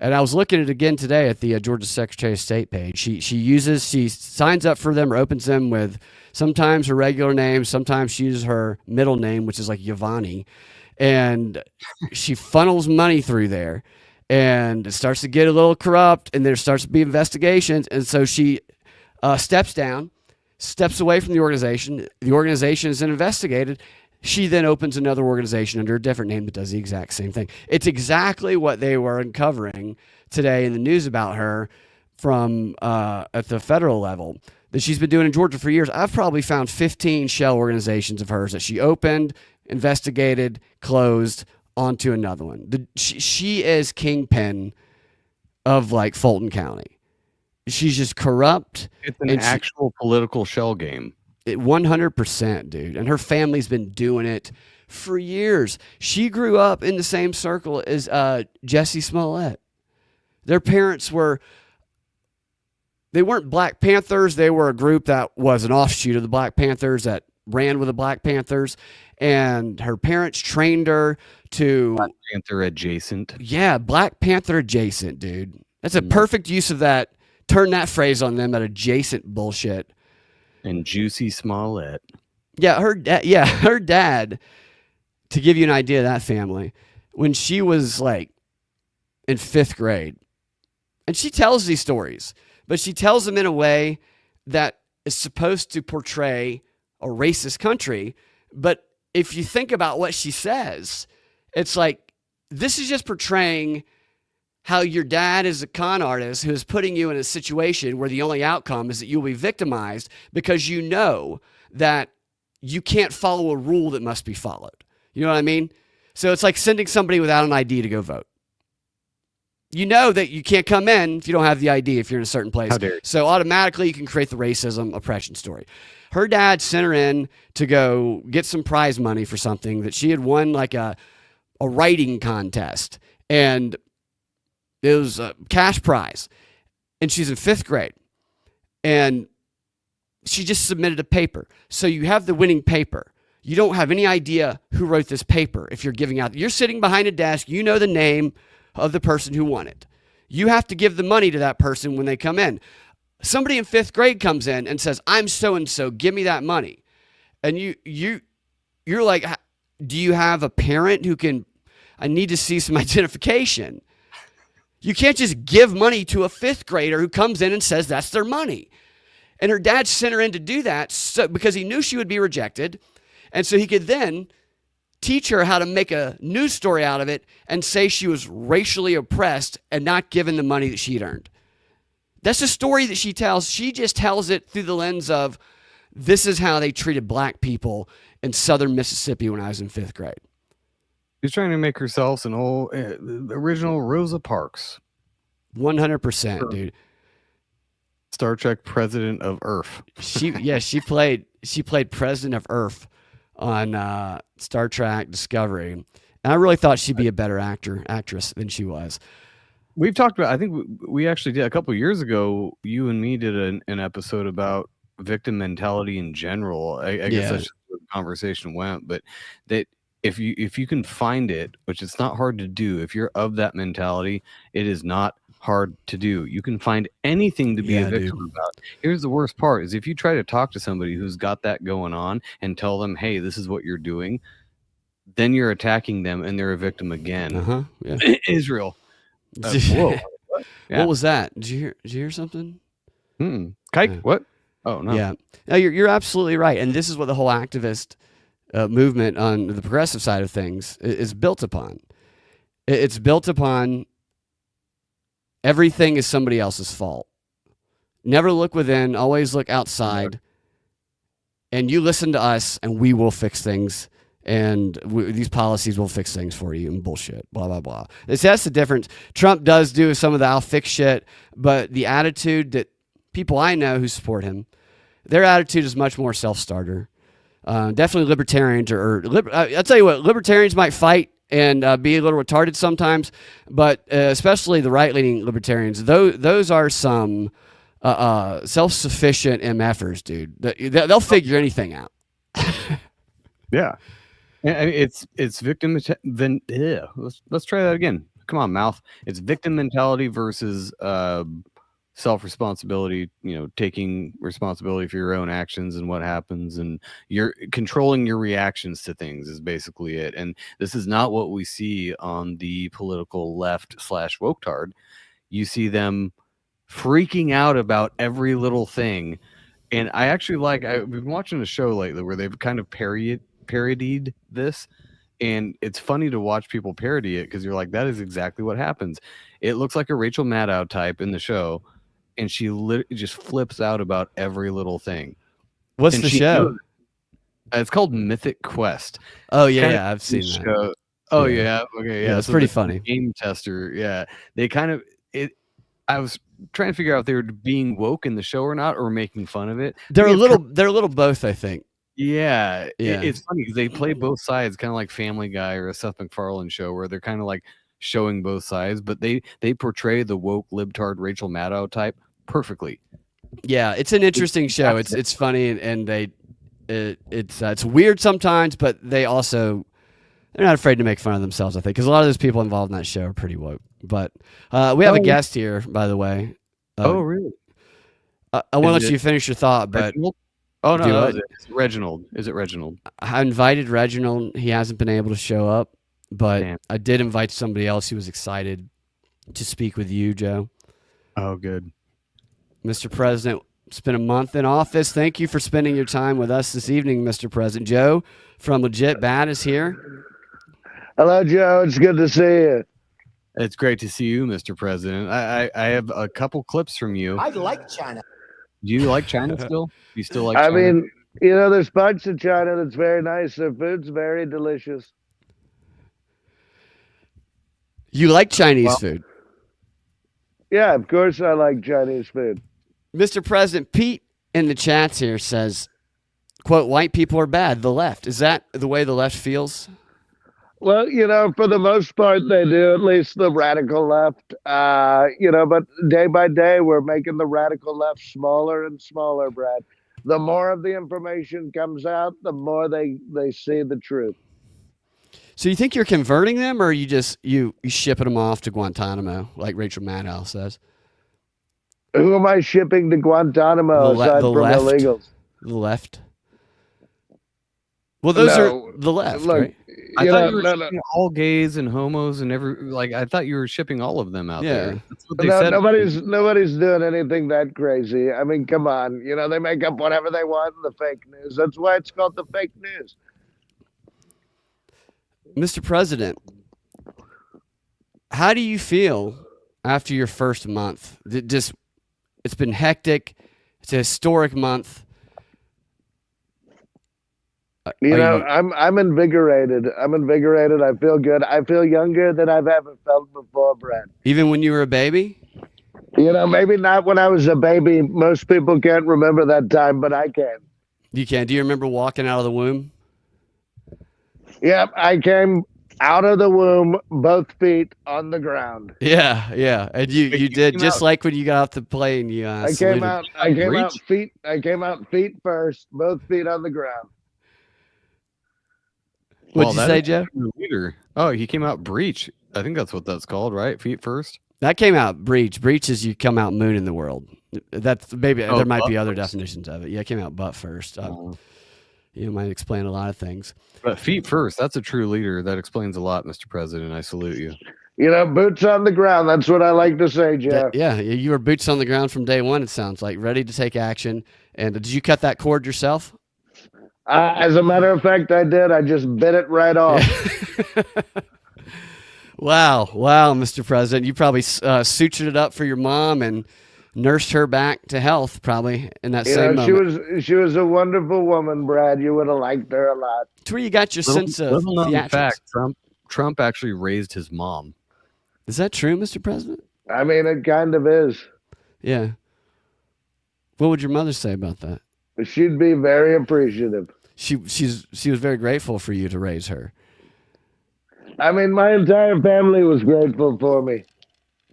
And I was looking at it again today at the Georgia Secretary of State page. She signs up for them or opens them with sometimes her regular name, sometimes she uses her middle name, which is like Yvonne. and she funnels money through there, and it starts to get a little corrupt, and there starts to be investigations, and so she steps down, steps away from the organization. The organization is then investigated. She then opens another organization under a different name that does the exact same thing. It's exactly what they were uncovering today in the news about her from at the federal level that she's been doing in Georgia for years. I've probably found 15 shell organizations of hers that she opened, investigated, closed, onto another one. She is kingpin of like Fulton County. She's just corrupt. It's an actual political shell game. 100%, dude. And her family's been doing it for years. She grew up in the same circle as Jesse Smollett. Their parents they weren't Black Panthers. They were a group that was an offshoot of the Black Panthers that ran with the Black Panthers. And her parents trained her to... Black Panther adjacent. Yeah, Black Panther adjacent, dude. That's a perfect use of that. Turn that phrase on them, that adjacent bullshit. And Juicy Smollett. Yeah, her dad, to give you an idea of that family, when she was like in 5th grade, and she tells these stories, but she tells them in a way that is supposed to portray a racist country. But if you think about what she says, it's like, this is just portraying how your dad is a con artist who is putting you in a situation where the only outcome is that you'll be victimized because you know that you can't follow a rule that must be followed. You know what I mean? So it's like sending somebody without an ID to go vote. You know that you can't come in if you don't have the ID if you're in a certain place. How dare you. So automatically you can create the racism oppression story. Her dad sent her in to go get some prize money for something that she had won, like a writing contest. And it was a cash prize. And she's in 5th grade. And she just submitted a paper. So you have the winning paper. You don't have any idea who wrote this paper if you're giving out. You're sitting behind a desk. You know the name of the person who won it. You have to give the money to that person when they come in. Somebody in 5th grade comes in and says, I'm so-and-so, give me that money. And you're like, do you have a parent who can, I need to see some identification. You can't just give money to a 5th grader who comes in and says that's their money. And her dad sent her in to do that because he knew she would be rejected. And so he could then teach her how to make a news story out of it and say she was racially oppressed and not given the money that she'd earned. That's a story that she tells. She just tells it through the lens of, this is how they treated black people in southern Mississippi when I was in 5th grade. She's trying to make herself an old original Rosa Parks. 100%, dude. Star Trek President of Earth. She played President of Earth on Star Trek Discovery. And I really thought she'd be a better actress than she was. We've talked about, I think we actually did a couple of years ago, you and me did an episode about victim mentality in general. I guess that's just where the conversation went, but that if you can find it, which it's not hard to do, if you're of that mentality, it is not hard to do. You can find anything to be a victim about. Here's the worst part is if you try to talk to somebody who's got that going on and tell them, hey, this is what you're doing, then you're attacking them and they're a victim again. Yeah. Israel. Whoa. What was that? Did you hear something? Kike? What? Oh, no. Yeah. No, you're absolutely right. And this is what the whole activist movement on the progressive side of things is built upon. It's built upon everything is somebody else's fault. Never look within, always look outside. And you listen to us and we will fix things. And these policies will fix things for you and bullshit, blah, blah, blah. That's the difference. Trump does do some of the I'll fix shit, but the attitude that people I know who support him, their attitude is much more self-starter. Definitely libertarians I'll tell you what, libertarians might fight and be a little retarded sometimes, but especially the right-leaning libertarians, those are some self-sufficient MFers, dude. They'll figure anything out. Yeah. It's victim. Then let's try that again. Come on, mouth. It's victim mentality versus self-responsibility, taking responsibility for your own actions and what happens, and you're controlling your reactions to things is basically it. And this is not what we see on the political left / woke-tard. You see them freaking out about every little thing. And I actually I've been watching a show lately where they've kind of parodied this. And it's funny to watch people parody it because you're like, that is exactly what happens. It looks like a Rachel Maddow type in the show, and she just flips out about every little thing. What's And the show? It's called Mythic Quest. Oh, yeah, I've seen that. Show. Oh, Yeah. yeah. Okay, Yeah, yeah. it's So pretty the funny. Game tester, yeah. They kind of I was trying to figure out if they were being woke in the show or not, or making fun of it. They're a little both, I think. Yeah, Yeah. it's funny because they play both sides, kind of like Family Guy or a Seth MacFarlane show, where they're kind of like showing both sides, but they portray the woke libtard Rachel Maddow type perfectly. Yeah, it's an interesting show. It's funny, and it's weird sometimes, but they're not afraid to make fun of themselves, I think, because a lot of those people involved in that show are pretty woke. But we have a guest here, by the way. Oh, really? I want to let you finish your thought, but Reginald? Oh, Do no, what? it's Reginald. Is it Reginald? I invited Reginald. He hasn't been able to show up, but Damn. I did invite somebody else who was excited to speak with you, Joe. Oh, good. Mr. President, it's been a month in office. Thank you for spending your time with us this evening, Mr. President. Joe from Legit Bad is here. Hello, Joe. It's good to see you. It's great to see you, Mr. President. I have a couple clips from you. I like China. Do you like China still? Do you still like I China? mean, there's parts of China that's very nice. Their food's very delicious. You like Chinese food? Yeah, of course I like Chinese food. Mr. President, Pete in the chats here says, quote, white people are bad, the left. Is that the way the left feels? Well, for the most part, they do, at least the radical left. But day by day, we're making the radical left smaller and smaller, Brad. The more of the information comes out, the more they see the truth. So you think you're converting them, or are you just you shipping them off to Guantanamo, like Rachel Maddow says? Who am I shipping to Guantanamo aside from left? illegals? The left? Well, those No, are the left, look, right? I thought you were shipping all gays and homos and I thought you were shipping all of them out there. That's what they said. Nobody's doing anything that crazy. I mean, come on. They make up whatever they want in the fake news. That's why it's called the fake news. Mr. President, how do you feel after your first month? It's been hectic. It's a historic month. I'm invigorated. I'm invigorated. I feel good. I feel younger than I've ever felt before, Brad. Even when you were a baby? Maybe not when I was a baby. Most people can't remember that time, but I can. You can. Do you remember walking out of the womb? Yep, I came out of the womb, both feet on the ground. Yeah. And you did just like when you got off the plane. You I came out feet first, both feet on the ground. What'd you say, Joe? Leader. Oh, he came out breech. I think that's what that's called, right? Feet first. That came out breech. Breech is you come out moon in the world. That's maybe there might be other definitions of it. Yeah, it came out butt first. Might explain a lot of things. But feet first, that's a true leader. That explains a lot, Mr. President. I salute you. Boots on the ground. That's what I like to say, Jeff. Yeah, you were boots on the ground from day one, it sounds like, ready to take action. And did you cut that cord yourself? As a matter of fact, I did. I just bit it right off. Wow, Mr. President. You probably sutured it up for your mom and nursed her back to health, probably in that same moment. She was a wonderful woman, Brad. You would have liked her a lot. It's where you got your sense of little known theatrics. fact, Trump actually raised his mom. Is that true, Mr. President? I mean, it kind of is. Yeah. What would your mother say about that? She'd be very appreciative. She was very grateful for you to raise her. I mean, my entire family was grateful for me.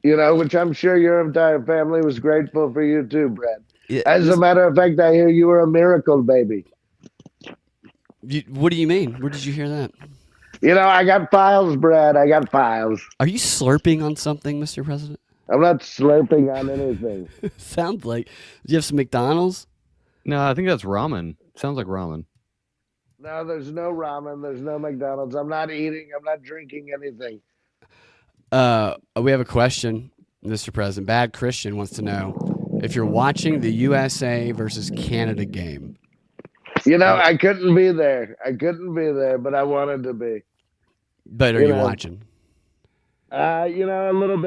Which I'm sure your entire family was grateful for you too, Brad. Yeah, As a matter of fact, I hear you were a miracle baby. What do you mean? Where did you hear that? I got files, Brad. I got files. Are you slurping on something, Mr. President? I'm not slurping on anything. Sounds like. Do you have some McDonald's? No, I think that's ramen. Sounds like ramen. No, there's no ramen. There's no McDonald's. I'm not eating. I'm not drinking anything. We have a question, Mr. President. Bad Christian wants to know if you're watching the USA versus Canada game. You know, I couldn't be there. I couldn't be there, but I wanted to be. But are you watching? You know, a little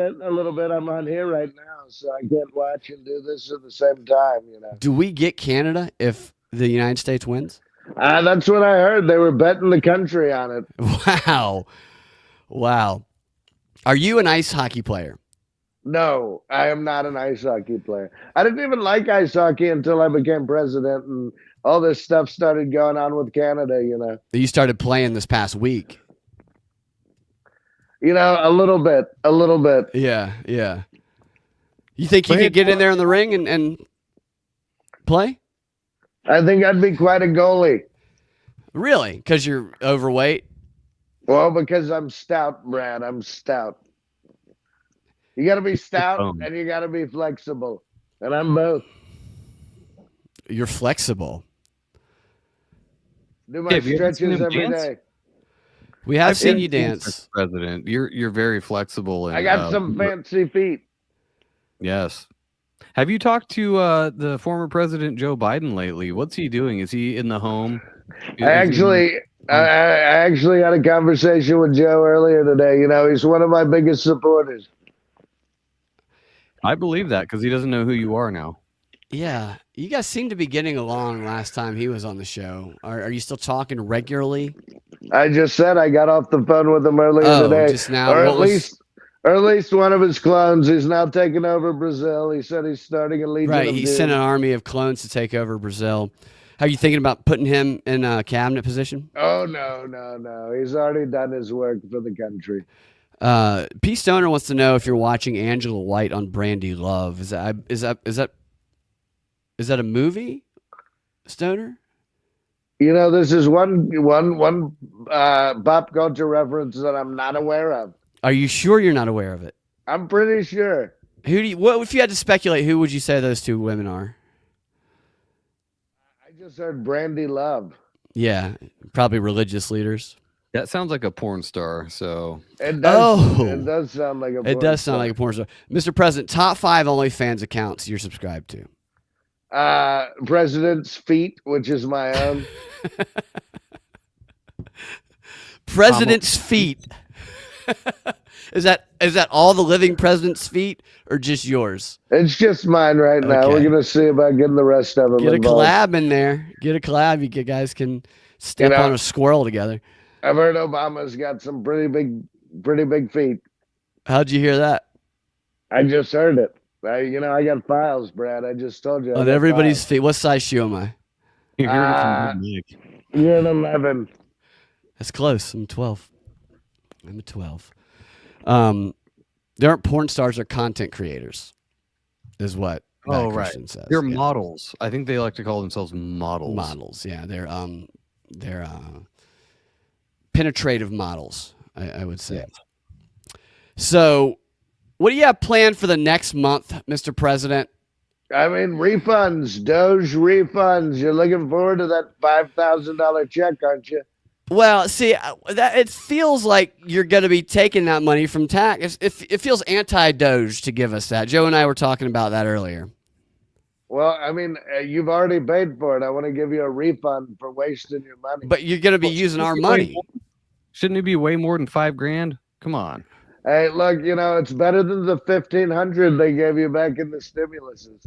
bit. I'm on here right now, so I can't watch and do this at the same time, you know. Do we get Canada if the United States wins? That's what I heard. They were betting the country on it. Wow. Are you an ice hockey player? No, I am not an ice hockey player. I didn't even like ice hockey until I became president and all this stuff started going on with Canada, you know. You started playing this past week. You know, a little bit. Yeah. You think you could get in there in the ring and play? I think I'd be quite a goalie. Really? Because you're overweight? Well, because I'm stout, Brad. I'm stout. You got to be stout and you got to be flexible. And I'm both. You're flexible. Do my stretches every day. We have seen you dance. President, you're very flexible. And, I got some fancy feet. Yes. Have you talked to the former President Joe Biden lately? What's he doing? Is he in the home? I actually had a conversation with Joe earlier today. You know, he's one of my biggest supporters. I believe that because he doesn't know who you are now. Yeah. You guys seem to be getting along last time he was on the show. Are you still talking regularly? I just said I got off the phone with him earlier today. Just now. Or at least one of his clones. He's now taking over Brazil. He said he's starting a legion. Right. He sent an army of clones to take over Brazil. Are you thinking about putting him in a cabinet position? Oh, no. He's already done his work for the country. P. Stoner wants to know if you're watching Angela White on Brandy Love. Is that a movie, Stoner? You know, this is one pop culture reference that I'm not aware of. Are you sure you're not aware of it? I'm pretty sure. What if you had to speculate? Who would you say those two women are? I just heard Brandy Love. Yeah, probably religious leaders. That sounds like a porn star. So it does sound like a porn star. It does sound like a porn star. Mr. President, top 5 OnlyFans accounts you're subscribed to. President's Feet, which is my own. President's Feet. Is that all the living president's feet or just yours? It's just mine right now. Okay. We're gonna see about getting the rest of them. Get a involved. collab in there. Get a collab. You guys can step on a squirrel together. I've heard Obama's got some pretty big feet. How'd you hear that? I just heard it. I got files, Brad. I just told you. On everybody's feet. What size shoe am I? you heard it from Nick. You're an 11. That's close. I'm 12. I'm a 12. There aren't porn stars or content creators, is what Christian says. They're models. I think they like to call themselves models. Models, yeah. They're penetrative models, I would say. Yeah. So, what do you have planned for the next month, Mr. President? I mean, refunds, Doge refunds. You're looking forward to that $5,000 check, aren't you? Well, see, it feels like you're going to be taking that money from tax. It feels anti-Doge to give us that. Joe and I were talking about that earlier. Well, I mean, you've already paid for it. I want to give you a refund for wasting your money. But you're going to be using our money. Shouldn't it be way more than $5,000? Come on. Hey, look, it's better than the $1,500 they gave you back in the stimuluses.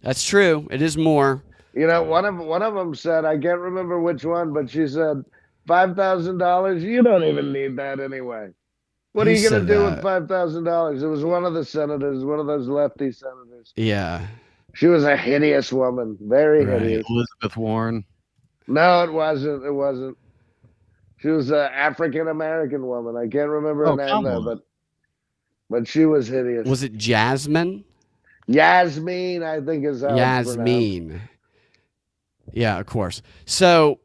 That's true. It is more. One of them said, I can't remember which one, but she said, $5,000. You don't even need that anyway. What are you going to do with $5,000? It was one of the senators, one of those lefty senators. Yeah. She was a hideous woman, very hideous. Elizabeth Warren. No, it wasn't. It wasn't. She was an African American woman. I can't remember her name though, but she was hideous. Was it Jasmine? Yasmin, I think is how Yasmin. Yeah, of course. So,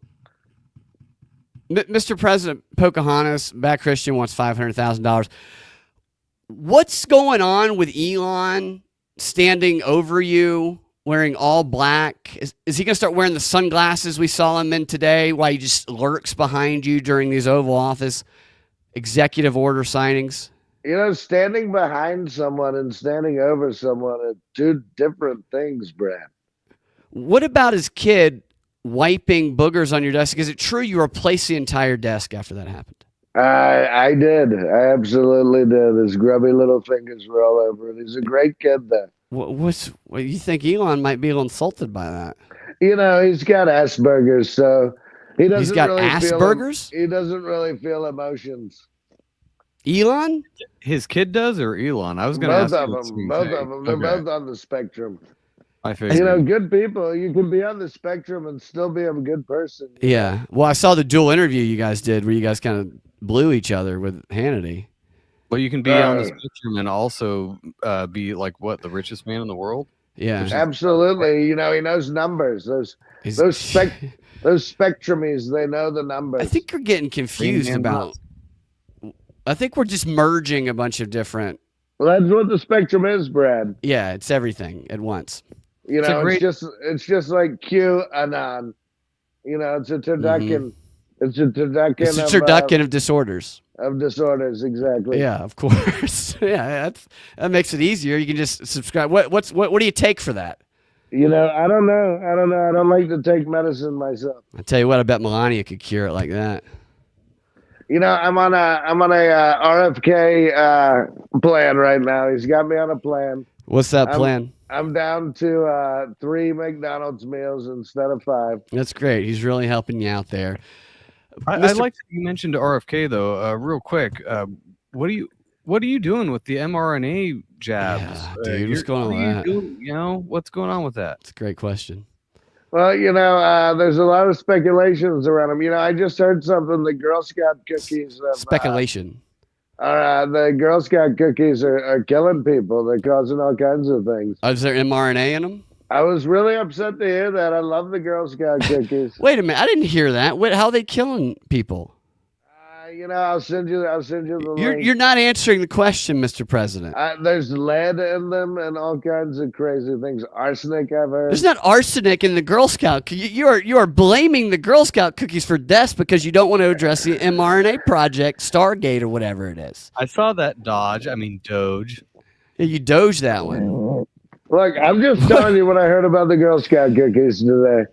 Mr. President, Pocahontas, Bad Christian wants $500,000. what's going on with Elon standing over you wearing all black? Is he going to start wearing the sunglasses we saw him in today while he just lurks behind you during these Oval Office executive order signings? Standing behind someone and standing over someone are two different things, Brad. What about his kid wiping boogers on your desk? Is it true you replaced the entire desk after that happened? I did. I absolutely did. His grubby little fingers were all over it. He's a great kid, though. What you think Elon might be a little insulted by that? He's got Asperger's, so he doesn't He's got really Asperger's? he doesn't really feel emotions. Elon? His kid does, or Elon? I was going to ask Both you of the them. same Both thing. of them. They're Okay. both on the spectrum. I figured. Good people. You can be on the spectrum and still be a good person. Yeah. Well, I saw the dual interview you guys did where you guys kind of blew each other with Hannity. But you can be on the spectrum and also be like what, the richest man in the world? Yeah. Absolutely. He knows numbers. Those spectrumies, they know the numbers. I think you're getting confused about. I think we're just merging a bunch of different. Well, that's what the spectrum is, Brad. Yeah, it's everything at once. It's just like QAnon. It's a turducken. It's a turducken. It's a turducken of disorders. Of disorders, exactly. Yeah, of course. Yeah, that makes it easier. You can just subscribe. What do you take for that? I don't know. I don't like to take medicine myself. I tell you what, I bet Melania could cure it like that. I'm on a RFK plan right now. He's got me on a plan. What's that plan? I'm down to 3 McDonald's meals instead of 5. That's great. He's really helping you out there. I like that you mentioned RFK though. Real quick, what are you doing with the mRNA jabs? Yeah, dude, what's going on with that? What's going on with that? It's a great question. Well, there's a lot of speculations around them. I just heard something. The Girl Scout cookies. Speculation. The Girl Scout cookies are killing people. They're causing all kinds of things. Is there mRNA in them? I was really upset to hear that. I love the Girl Scout cookies. Wait a minute, I didn't hear that. How are they killing people? I'll send you the link. You're not answering the question, Mr. President. There's lead in them and all kinds of crazy things. Arsenic, I've heard. There's not arsenic in the Girl Scout. You are blaming the Girl Scout cookies for deaths because you don't want to address the mRNA project, Stargate, or whatever it is. I saw that Doge. Yeah, you doged that one. Look, I'm just telling you what I heard about the Girl Scout cookies today.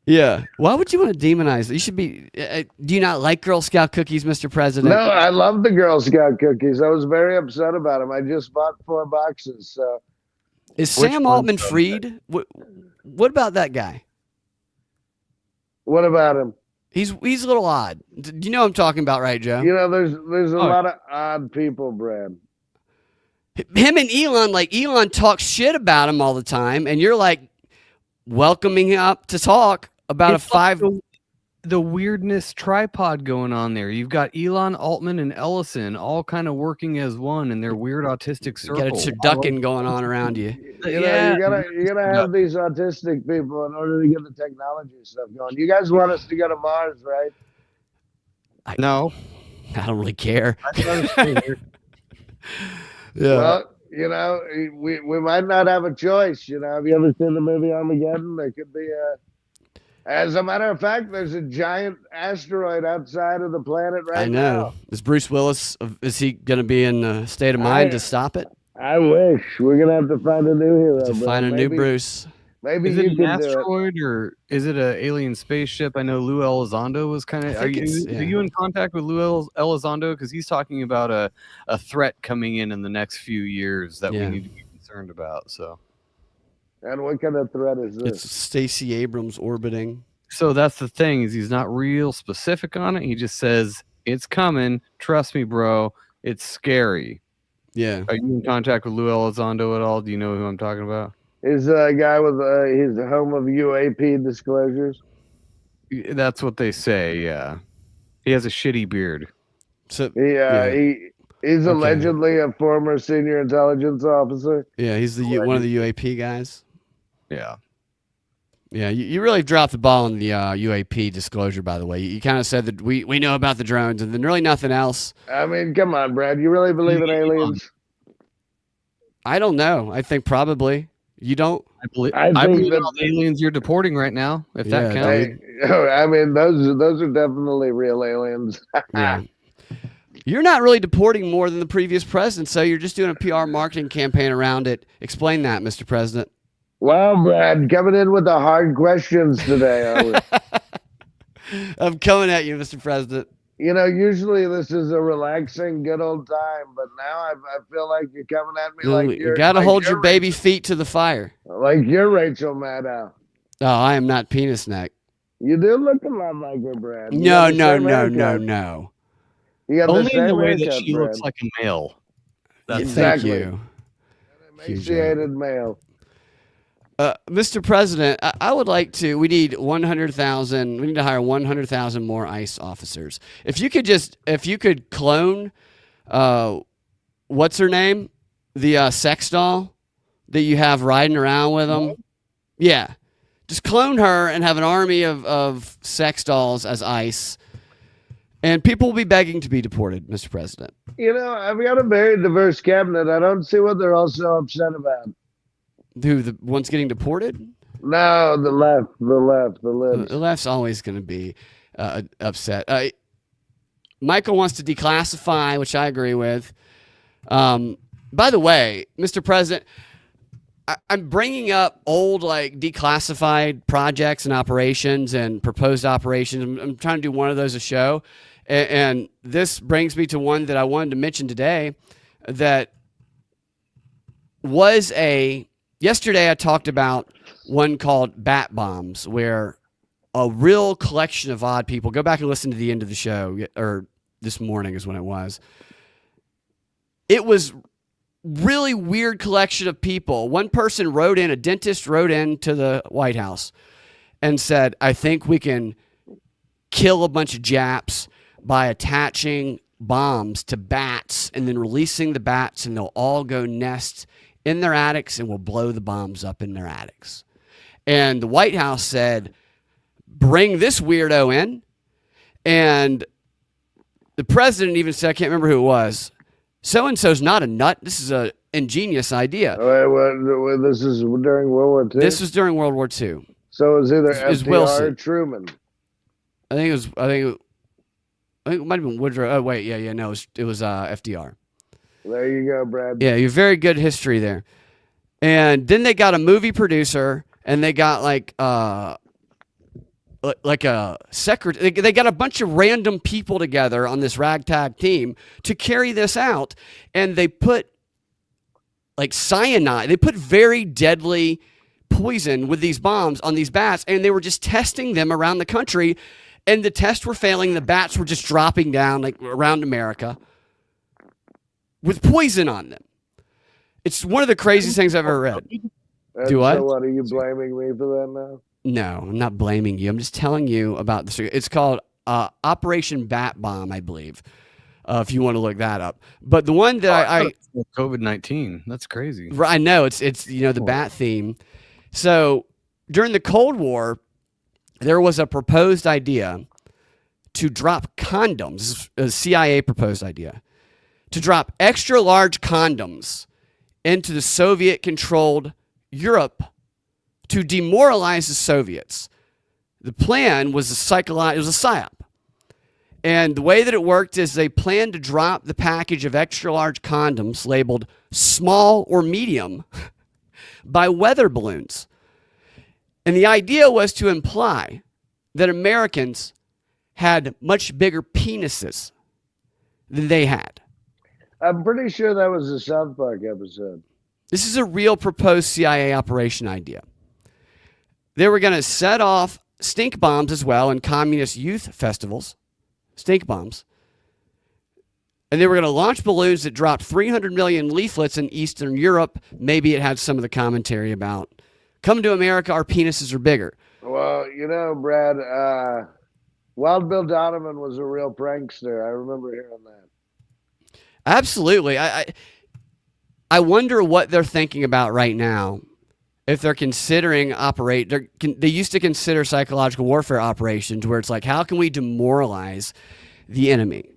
Yeah. Why would you want to demonize it? You should be. Do you not like Girl Scout cookies, Mr. President? No, I love the Girl Scout cookies. I was very upset about them. I just bought 4 boxes. So, is Sam Altman freed? What about that guy? What about him? He's a little odd. Do you know what I'm talking about, right, Joe? There's a lot of odd people, Brad. Him and Elon, Elon talks shit about him all the time, and you're welcoming him up to talk about the weirdness tripod going on there. You've got Elon, Altman, and Ellison all kind of working as one in their weird autistic circle. You got a turducken going on around you. You gotta have these autistic people in order to get the technology stuff going. You guys want us to go to Mars, right? No, I don't really care. Yeah. Well, we might not have a choice. Have you ever seen the movie Armageddon? There could be as a matter of fact, there's a giant asteroid outside of the planet right now. I know. Is Bruce Willis, is he going to be in a state of mind to stop it? I wish. We're going to have to find a new hero. Find a new Bruce. Maybe is you it an can asteroid or is it an alien spaceship? I know Lou Elizondo was kind of. Are you in contact with Lou Elizondo? Because he's talking about a threat coming in the next few years that we need to be concerned about. So. And what kind of threat is this? It's Stacey Abrams orbiting. So that's the thing is he's not real specific on it. He just says it's coming. Trust me, bro. It's scary. Yeah. Are you in contact with Lou Elizondo at all? Do you know who I'm talking about? Is a guy with his home of UAP disclosures. That's what they say. Yeah, he has a shitty beard. So he's allegedly a former senior intelligence officer. Yeah, he's one of the UAP guys. Yeah. Yeah, you really dropped the ball on the UAP disclosure, by the way. You kind of said that we know about the drones and then really nothing else. I mean, come on, Brad. You really believe in aliens? I don't know. I think probably. You don't? I think believe in that- all the aliens you're deporting right now, if that Yeah, counts. dude. I mean, those are definitely real aliens. Yeah. You're not really deporting more than the previous president, so you're just doing a PR marketing campaign around it. Explain that, Mr. President. Well, Brad, coming in with the hard questions today, are we? I'm coming at you, Mr. President. Usually this is a relaxing, good old time, but now I feel like you're coming at me like You you're. got to like hold you're your baby feet to the fire. Like you're Rachel Maddow. Oh, I am not penis neck. You do look a lot like her, Brad. You No, got the no, same no, no, haircut. no. You got Only the in same the way haircut, that she Brad. looks like a male. That's Thank Exactly. you. Emaciated male. Mr. President, I would like to. We need 100,000. We need to hire 100,000 more ICE officers. If you could clone, what's her name, the sex doll that you have riding around with them. Yeah, just clone her and have an army of sex dolls as ICE, and people will be begging to be deported, Mr. President. I've got a very diverse cabinet. I don't see what they're all so upset about. Who, the ones getting deported? No, the left, the libs. The left's always going to be upset. Michael wants to declassify, which I agree with. By the way, Mr. President, I'm bringing up old, declassified projects and operations and proposed operations. I'm trying to do one of those a show. And this brings me to one that I wanted to mention today that was yesterday I talked about one called Bat Bombs, where a real collection of odd people, go back and listen to the end of the show, or this morning is when it was. It was really weird collection of people. One person a dentist wrote in to the White House and said, I think we can kill a bunch of Japs by attaching bombs to bats and then releasing the bats, and they'll all go nest in their attics and we'll blow the bombs up in their attics. And the White House said, bring this weirdo in. And the president even said, I can't remember who it was, so-and-so's not a nut. This is an ingenious idea. This is during World War II? This was during World War II. So it was either It was FDR Wilson. or Truman. I think it might have been Woodrow. Oh, wait. Yeah. No, it was FDR. There you go, Brad. Yeah, you're very good history there. And then they got a movie producer, and they got like a secretary. They got a bunch of random people together on this ragtag team to carry this out, and they put cyanide. They put very deadly poison with these bombs on these bats, and they were just testing them around the country, and the tests were failing. The bats were just dropping down around America with poison on them. It's one of the craziest things I've ever read. Do what? So what, are you blaming me for that now? No, I'm not blaming you. I'm just telling you about this. It's called Operation Bat Bomb, I believe, if you want to look that up. But the one that I COVID-19. That's crazy. I know it's the bat theme. So during the Cold War, there was a proposed idea to drop condoms. A CIA proposed idea to drop extra large condoms into the Soviet-controlled Europe to demoralize the Soviets. The plan was it was a psyop. And the way that it worked is they planned to drop the package of extra large condoms labeled small or medium by weather balloons. And the idea was to imply that Americans had much bigger penises than they had. I'm pretty sure that was a South Park episode. This is a real proposed CIA operation idea. They were going to set off stink bombs as well in communist youth festivals. Stink bombs. And they were going to launch balloons that dropped 300 million leaflets in Eastern Europe. Maybe it had some of the commentary about, come to America, our penises are bigger. Well, Brad, Wild Bill Donovan was a real prankster. I remember hearing that. Absolutely. I wonder what they're thinking about right now. If they're considering they used to consider psychological warfare operations where it's like, how can we demoralize the enemy?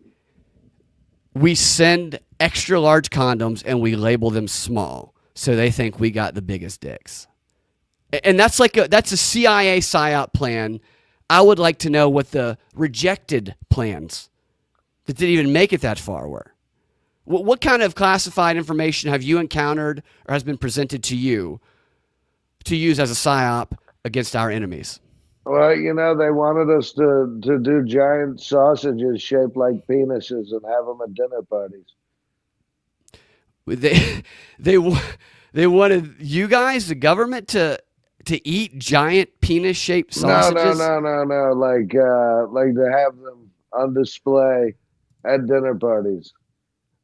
We send extra large condoms and we label them small. so they think we got the biggest dicks. And that's that's a CIA psyop plan. I would like to know what the rejected plans that didn't even make it that far were. What kind of classified information have you encountered or has been presented to you to use as a psyop against our enemies? Well, they wanted us to do giant sausages shaped like penises and have them at dinner parties. They wanted you guys, the government, to eat giant penis shaped sausages. No. Like to have them on display at dinner parties,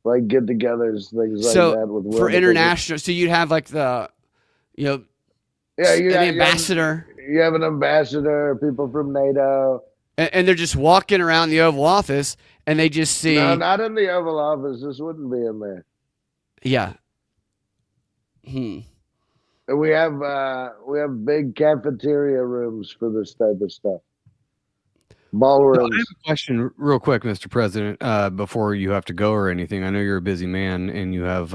like get-togethers, things like that. With for international, so you'd have like the, yeah, an ambassador. You have an ambassador, people from NATO, and they're just walking around the Oval Office, and they just see. No, not in the Oval Office. This wouldn't be in there. Yeah. And we have big cafeteria rooms for this type of stuff. Ballrooms. I have a question real quick, Mr. President, before you have to go or anything. I know you're a busy man and you have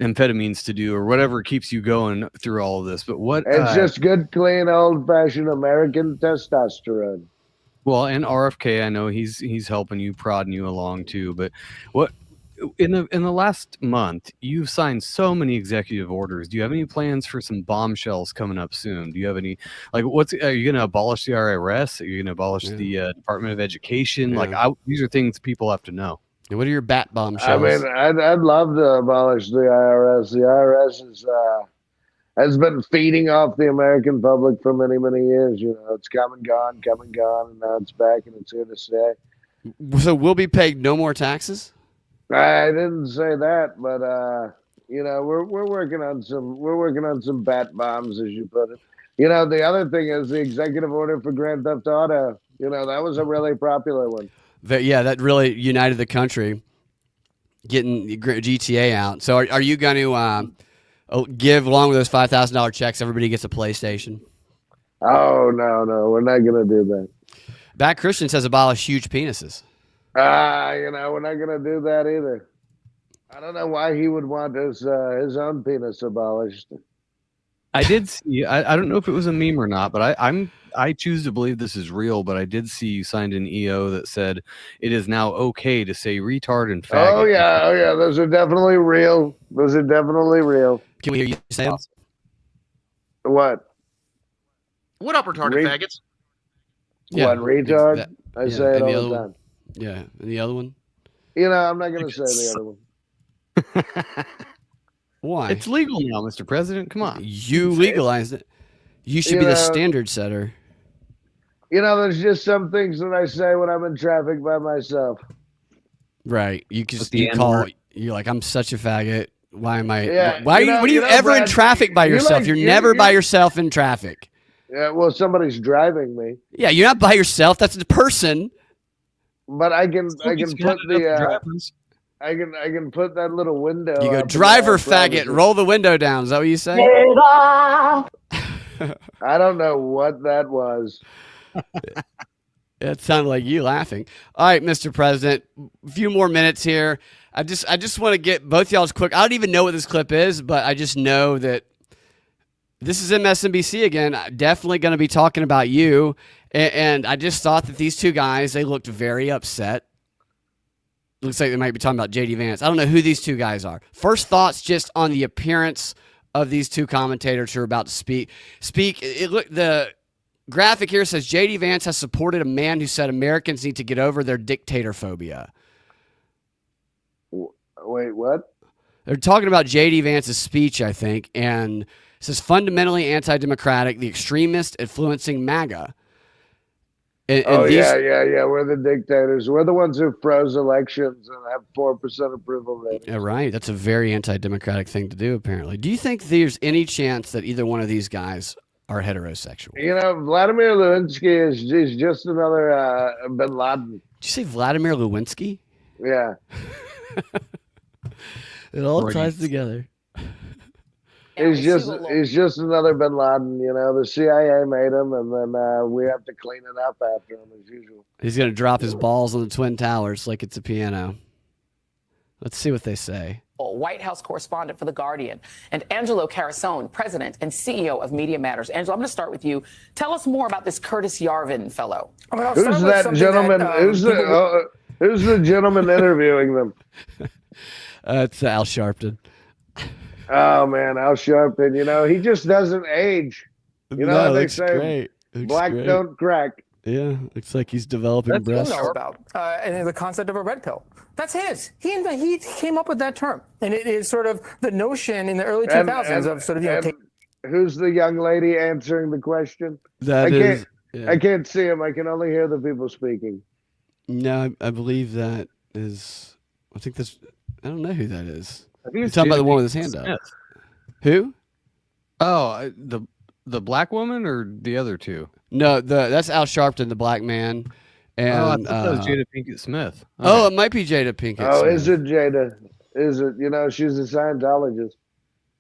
amphetamines to do or whatever keeps you going through all of this. But what? It's just good, clean, old-fashioned American testosterone. Well, and RFK, I know he's helping you, prodding you along too. But what? In the last month, you've signed so many executive orders. Do you have any plans for some bombshells coming up soon? Do you have any, like, are you going to abolish the IRS? Are you going to abolish the Department of Education? Yeah. Like, these are things people have to know. What are your bat bombshells? I mean, I'd love to abolish the IRS. The IRS has been feeding off the American public for many, many years. It's come and gone, and now it's back and it's here to stay. So we'll be paying no more taxes? I didn't say that, but we're working on some bat bombs, as you put it. The other thing is the executive order for Grand Theft Auto. That was a really popular one. That really united the country, getting GTA out. So are you going to give, along with those $5,000 checks, everybody gets a PlayStation? Oh, no, we're not going to do that. Bad Christian says abolish huge penises. We're not going to do that either. I don't know why he would want his own penis abolished. I did see. I don't know if it was a meme or not, but I choose to believe this is real. But I did see you signed an EO that said it is now okay to say retard and faggot. Oh yeah. Those are definitely real. Can we hear you say them? What? What up, retarded faggots? What, retard? I say it all the time. Yeah, and the other one? I'm not going to say the other one. Why? It's legal now, Mr. President. Come on. You legalized it. You should be the standard setter. There's just some things that I say when I'm in traffic by myself. Right. You're like, I'm such a faggot. Why am I? Yeah, why are you ever Brad, in traffic by yourself? You're never by yourself in traffic. Yeah, well, somebody's driving me. Yeah, you're not by yourself. That's a person. But I can put the I can put that little window. You go, driver faggot, roll the window down. Is that what you say? I don't know what that was. It sounded like you laughing. All right, Mr. President, a few more minutes here. I just want to get both y'all's quick. I don't even know what this clip is, but I just know that this is MSNBC again. Definitely going to be talking about you. And I just thought that these two guys, they looked very upset. Looks like they might be talking about J.D. Vance. I don't know who these two guys are. First thoughts just on the appearance of these two commentators who are about to speak. The graphic here says J.D. Vance has supported a man who said Americans need to get over their dictator phobia. Wait, what? They're talking about J.D. Vance's speech, I think, and it says fundamentally anti-democratic, the extremist influencing MAGA. Yeah. We're the dictators. We're the ones who froze elections and have 4% approval rating. Yeah, right. That's a very anti-democratic thing to do, apparently. Do you think there's any chance that either one of these guys are heterosexual? Vladimir Lewinsky is just another Bin Laden. Did you say Vladimir Lewinsky? Yeah. It all ties together. He's just another Bin Laden, The CIA made him, and then we have to clean it up after him as usual. He's gonna drop his balls on the Twin Towers like it's a piano. Let's see what they say. White House correspondent for The Guardian, and Angelo Carasone, president and CEO of Media Matters. Angelo, I'm going to start with you. Tell us more about this Curtis Yarvin fellow. Who's that gentleman? Who's the gentleman interviewing them? It's Al Sharpton. Oh man, Al Sharpton. You know, he just doesn't age. You know what they say? Black don't crack. Yeah, looks like he's developing breasts. Know about and the concept of a red pill. That's his. He came up with that term, and it is sort of the notion in the early 2000s of sort of who's the young lady answering the question? I can't see him. I can only hear the people speaking. No, I believe that is. I think that's. I don't know who that is. You're talking about the one with his hand up. Who? Oh, the black woman or the other two? No, that's Al Sharpton, the black man. And I thought that was Jada Pinkett Smith. Oh, it might be Jada Pinkett Smith. Is it Jada? Is it? You know, she's a Scientologist.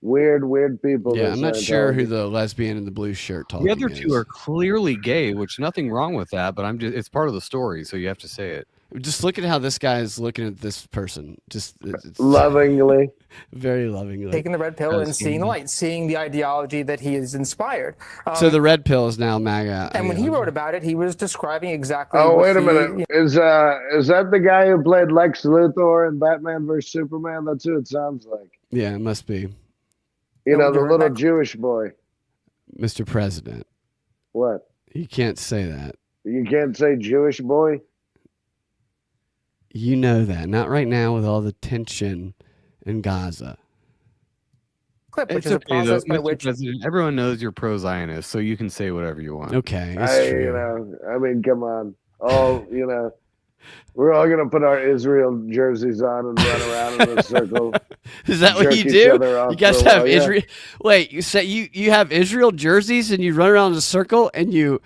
Weird people. Yeah, I'm not sure who the lesbian in the blue shirt talking The other two are clearly gay, which nothing wrong with that, but it's part of the story, so you have to say it. Just look at how this guy is looking at this person. Just it's lovingly. Very lovingly. Taking the red pill and seeing the light, seeing the ideology that he is inspired. So the red pill is now MAGA. And when he wrote about it, he was describing exactly. Oh, wait a minute. Is that the guy who played Lex Luthor in Batman vs Superman? That's who it sounds like. Yeah, it must be. You know, the little Jewish boy. Mr. President. What? You can't say that. You can't say Jewish boy? You know that. Not right now with all the tension in Gaza. Clip, which it's is okay, a process by Mr. which President, everyone knows you're pro-Zionist, so you can say whatever you want. Okay, it's true. You know, I mean, come on. You know, we're all going to put our Israel jerseys on and run around in a circle. Is that what you do? You guys have Israel? Wait, you say you have Israel jerseys and you run around in a circle and you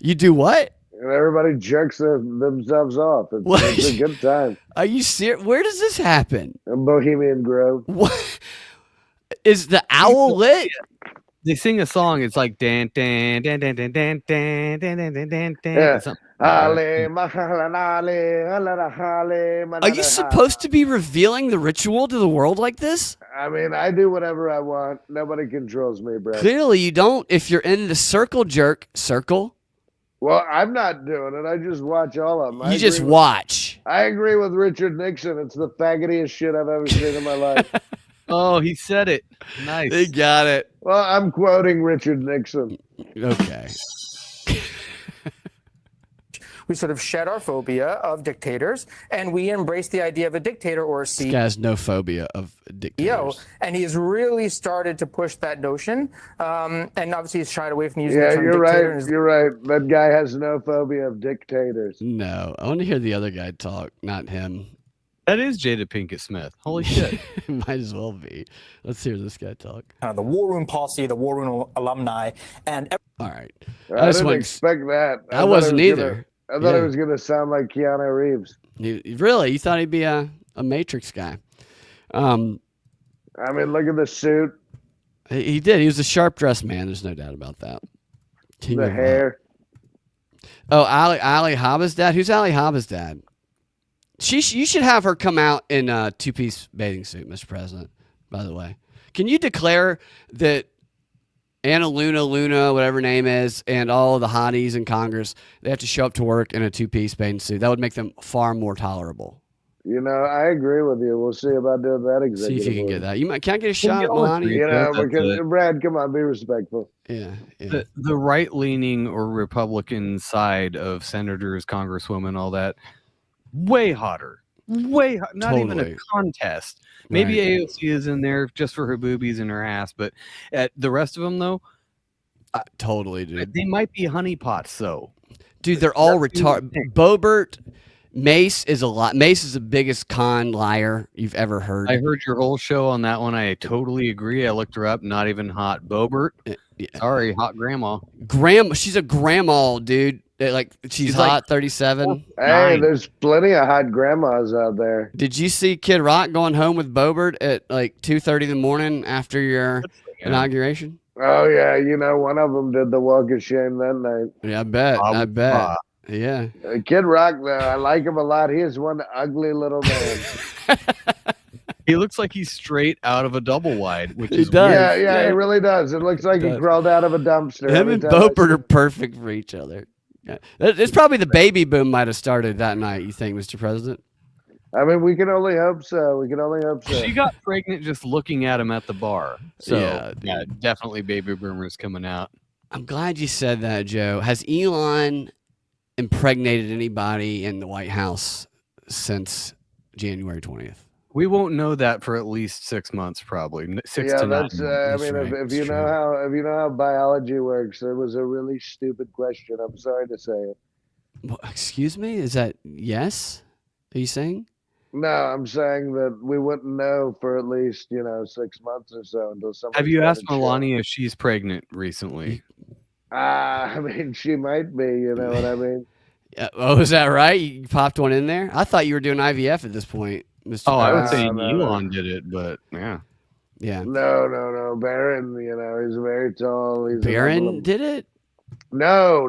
do what? And everybody jerks themselves off. It's a good time. Are you serious? Where does this happen? In Bohemian Grove. What? Is the owl lit? They sing a song. It's like dan dan dan dan dan dan dan dan dan dan dan. Yeah. Are you supposed to be revealing the ritual to the world like this? I mean, I do whatever I want. Nobody controls me, Brad. Clearly you don't if you're in the circle jerk circle. Well, I'm not doing it. I just watch all of them. You just watch. I agree with Richard Nixon. It's the faggotiest shit I've ever seen in my life. Oh, he said it. Nice. They got it. Well, I'm quoting Richard Nixon. Okay. We sort of shed our phobia of dictators, and we embrace the idea of a dictator or a CEO. This guy has no phobia of dictators. And he has really started to push that notion, and obviously he's shied away from using the term you're dictator. Right. You're right. That guy has no phobia of dictators. No, I want to hear the other guy talk, not him. That is Jada Pinkett Smith. Holy shit. Might as well be. Let's hear this guy talk. The War Room posse, the War Room alumni, and all right. I didn't expect that. I wasn't either. I thought it was going to sound like Keanu Reeves. Really? You thought he'd be a Matrix guy? I mean, look at the suit. He did. He was a sharp-dressed man. There's no doubt about that. The hair. Oh, Ali Habba's dad? Who's Ali Habba's dad? You should have her come out in a two-piece bathing suit, Mr. President, by the way. Can you declare that Anna Luna, whatever her name is, and all of the hotties in Congress, they have to show up to work in a two-piece bathing suit? That would make them far more tolerable. You know, I agree with you. We'll see about doing that executive. See if you can get that. Can I get a shot at Melania? You know, because Brad, come on, be respectful. Yeah. The right-leaning or Republican side of senators, congresswomen, all that, way hotter. Not even a contest. Maybe AOC is in there just for her boobies and her ass, but the rest of them, though, totally, dude. They might be honeypots, though. Dude, they're all retarded. Boebert, Mace is the biggest con liar you've ever heard. I heard your whole show on that one. I totally agree. I looked her up. Not even hot. Boebert. Sorry, hot grandma. She's a grandma, dude. Like she's hot, like 37. Hey, there's plenty of hot grandmas out there. Did you see Kid Rock going home with Boebert at like 2:30 in the morning after your inauguration? Oh yeah, you know one of them did the walk of shame that night. Yeah, I bet. Yeah. Kid Rock, though, I like him a lot. He is one ugly little man. He looks like he's straight out of a double wide, which He is does. weird. Yeah, he really does. It looks like he does. crawled out of a dumpster. Him every and time I Beaufort see are him. perfect for each other. Yeah. It's probably the baby boom might have started that night, you think, Mr. President? I mean, we can only hope so. We can only hope so. She got pregnant just looking at him at the bar. So Yeah, yeah, dude. definitely baby boomers coming out. I'm glad you said that, Joe. Has Elon impregnated anybody in the White House since January 20th? We won't know that for at least 6 months, probably 6 Yeah, to 9 that's. months. I That's mean, right. if That's you know true. how biology works, it was a really stupid question. I'm sorry to say it. Well, excuse me? Is that yes? Are you saying? No, I'm saying that we wouldn't know for at least 6 months or so until somebody Have you asked started showing. Melania if she's pregnant recently? I mean, she might be. You know what I mean? Oh, is that right? You popped one in there? I thought you were doing IVF at this point, Mr. Oh, I would President. say No. Elon did it, but yeah. Yeah. No. Barron, he's very tall. He's an Barron emblem. did it? No.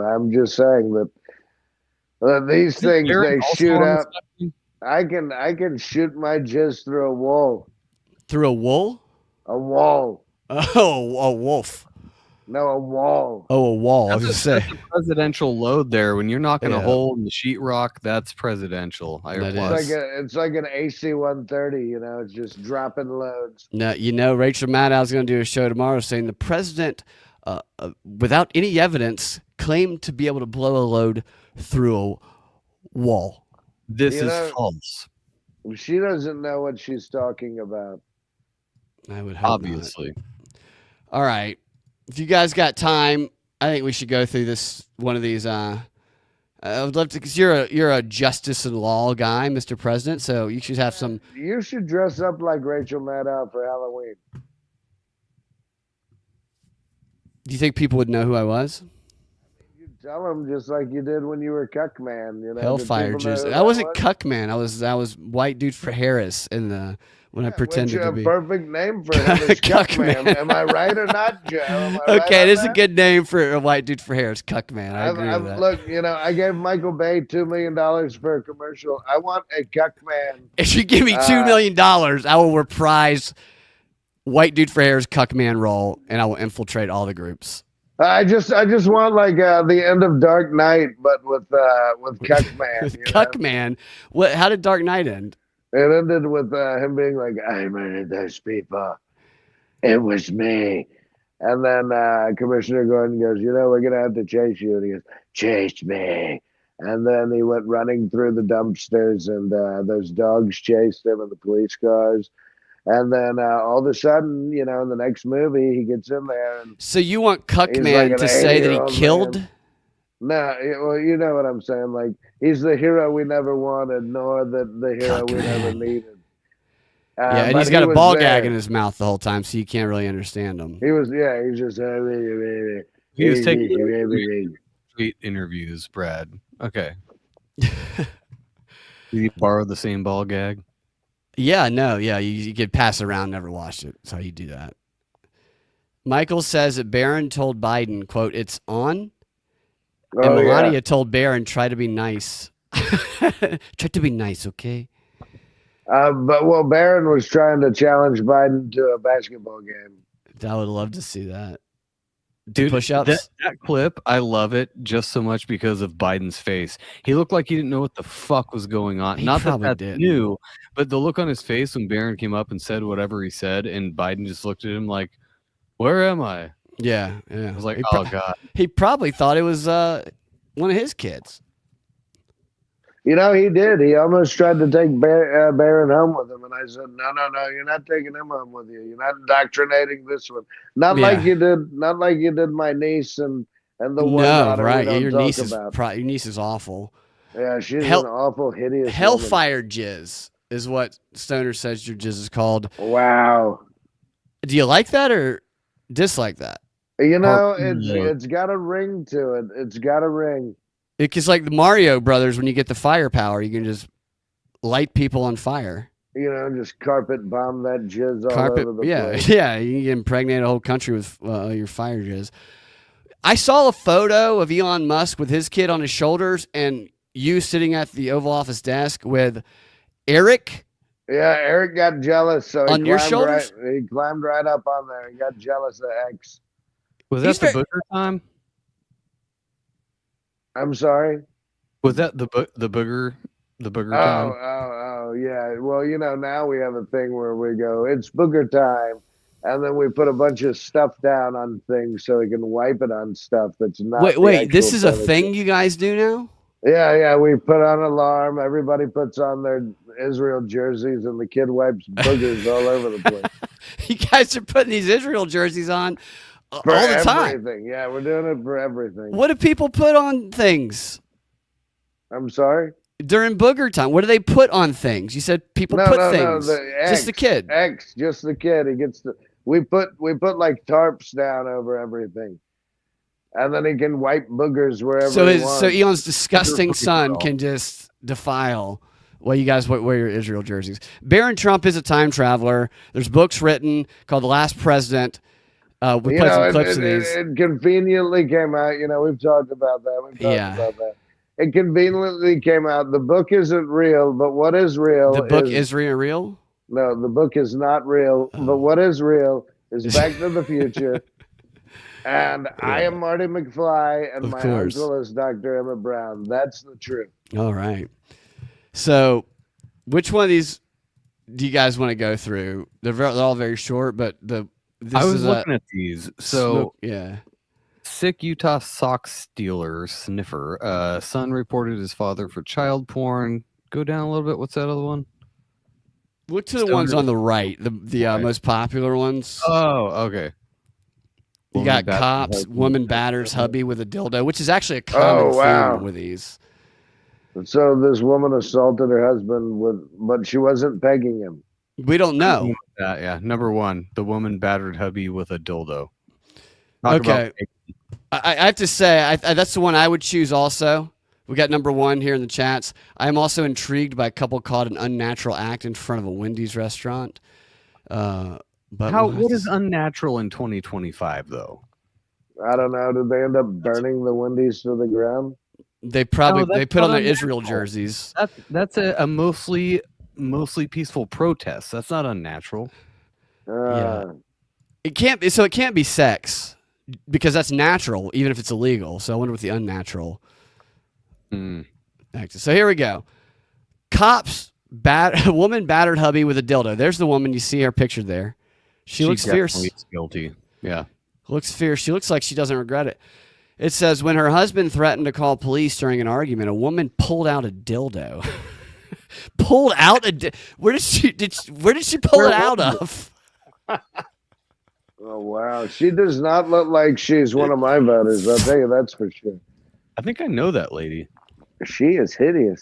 I'm just saying that these Isn't things Barron they also shoot on the up. spectrum? I can shoot my jizz through a wall. Through a wool? A wall. Oh, a wolf. No, a wall. Oh, a wall. I was That's going a to say. presidential load there. When you're knocking a Yeah. hole in the sheetrock, that's presidential. I That applaud. is. It's like an AC 130. It's just dropping loads. No, Rachel Maddow's going to do a show tomorrow saying the president, without any evidence, claimed to be able to blow a load through a wall. This You is know- false. She doesn't know what she's talking about. I would hope not. Obviously. All right. If you guys got time, I think we should go through one of these. I would love to, because you're a justice and law guy, Mr. President. So you should have some. You should dress up like Rachel Maddow for Halloween. Do you think people would know who I was? You tell them just like you did when you were Cuckman. Did Hellfire people know juice. who I that wasn't was? Cuckman. I was white dude for Harris when I pretended Which to a be. perfect name for him is Cuckman. Cuckman. Am I right or not, Joe? Am I right Okay, on it is a that? good name for a white dude for Harris. Cuckman. I agree with that. Look, I gave Michael Bay $2 million for a commercial. I want a Cuckman. If you give me $2 million, I will reprise white dude for Harris Cuckman role, and I will infiltrate all the groups. I just want like the end of Dark Knight, but with Cuckman. With Cuckman. What? How did Dark Knight end? It ended with him being like, "I murdered those people. It was me." And then Commissioner Gordon goes, "We're gonna have to chase you." And he goes, "Chase me." And then he went running through the dumpsters, and those dogs chased him in the police cars. And then all of a sudden, in the next movie, he gets in there and So you want He's Cuckman like an to say that he 80-year-old killed? man. No, well, you know what I'm saying. Like, he's the hero we never wanted, nor the hero we never Cuckman. needed. Yeah, and but he's got he a was ball there. gag in his mouth the whole time, so you can't really understand him. He's just. He was taking great interviews, Brad. Okay. Did you borrow the same ball gag? Yeah, you could pass it around, never watched it. That's how you do that. Michael says that Barron told Biden, quote, "It's on." And Melania told Barron, "Try to be nice." Try to be nice, okay? But Barron was trying to challenge Biden to a basketball game. I would love to see that. Dude, push-ups? that clip, I love it just so much because of Biden's face. He looked like he didn't know what the fuck was going on. He Not that probably that's didn't. new, but the look on his face when Barron came up and said whatever he said, and Biden just looked at him like, "Where am I?" Yeah. I was like, He "Oh God." He probably thought it was one of his kids. He did. He almost tried to take Barron home with him, and I said, "No, you're not taking him home with you. You're not indoctrinating this one. Not like you did my niece and the one daughter right? we Yeah, don't your talk niece is about. your niece is awful. Yeah, she's Hell- an awful, hideous Hellfire jizz is what Stoner says your jizz is called. woman. Wow. Do you like that or dislike that? It's got a ring to it. It's got a ring. It's like the Mario Brothers. When you get the firepower, you can just light people on fire. Just carpet bomb that jizz all over the place. Yeah, you can impregnate a whole country with your fire jizz. I saw a photo of Elon Musk with his kid on his shoulders and you sitting at the Oval Office desk with Eric Yeah, Eric got jealous, so On your shoulders? He climbed right up on there. He got jealous of X. Was He's that the very- booger time? I'm sorry. Was that the booger time? Yeah. Well, now we have a thing where we go, it's booger time, and then we put a bunch of stuff down on things so we can wipe it on stuff that's not. Wait, this actual is a toilet thing paper. you guys do now? Yeah. We put on an alarm. Everybody puts on their Israel jerseys, and the kid wipes boogers all over the place. You guys are putting these Israel jerseys on For all the time. everything. Yeah, we're doing it for everything. What do people put on things I'm sorry? during booger time? What do they put on things? You said people put things. Just the kid. X, just the kid. He gets the. We put like tarps down over everything, and then he can wipe boogers wherever he wants. So Elon's disgusting Booger son girl. can just defile. Well, you guys wear your Israel jerseys. Barron Trump is a time traveler. There's books written called The Last President. We played some clips of these. It conveniently came out. We've talked about that. We've talked about that. It conveniently came out. The book isn't real, but what is real? The book is real? No, the book is not real. But what is real is Back to the Future. And I am Marty McFly, and Of my course. uncle is Dr. Emmett Brown. That's the truth. All right. So, which one of these do you guys want to go through? They're all very short, but I was looking at these. So yeah. sick Utah sock stealer sniffer. Son reported his father for child porn. Go down a little bit. What's that other one? Look to the ones on the right, the Right. most popular ones. Oh, okay. You Woman got batters cops, husband. woman batters hubby with a dildo, which is actually a common wow. theme with these. So this woman assaulted her husband but she wasn't pegging him. We don't know. Yeah. Number one, the woman battered hubby with a dildo. Talk Okay. about- I have to say, that's the one I would choose also. We got number one here in the chats. I'm also intrigued by a couple caught an unnatural act in front of a Wendy's restaurant. But what is unnatural in 2025 though? I don't know. Did they end up burning the Wendy's to the ground? They probably No, they that's put on not their Israel unnatural. jerseys. That's a mostly peaceful protest. That's not unnatural. Uh, It can't be, so it can't be sex because that's natural, even if it's illegal. So I wonder what the unnatural act is. So here we go. Cops a woman battered hubby with a dildo. There's the woman. You see her pictured there. She looks fierce. definitely is guilty. Yeah. Looks fierce. She looks like she doesn't regret it. It says when her husband threatened to call police during an argument, a woman pulled out a dildo. Pulled out where did she pull it out of? oh wow. She does not look like she's one of my voters, I'll tell you that's for sure. I think I know that lady. She is hideous.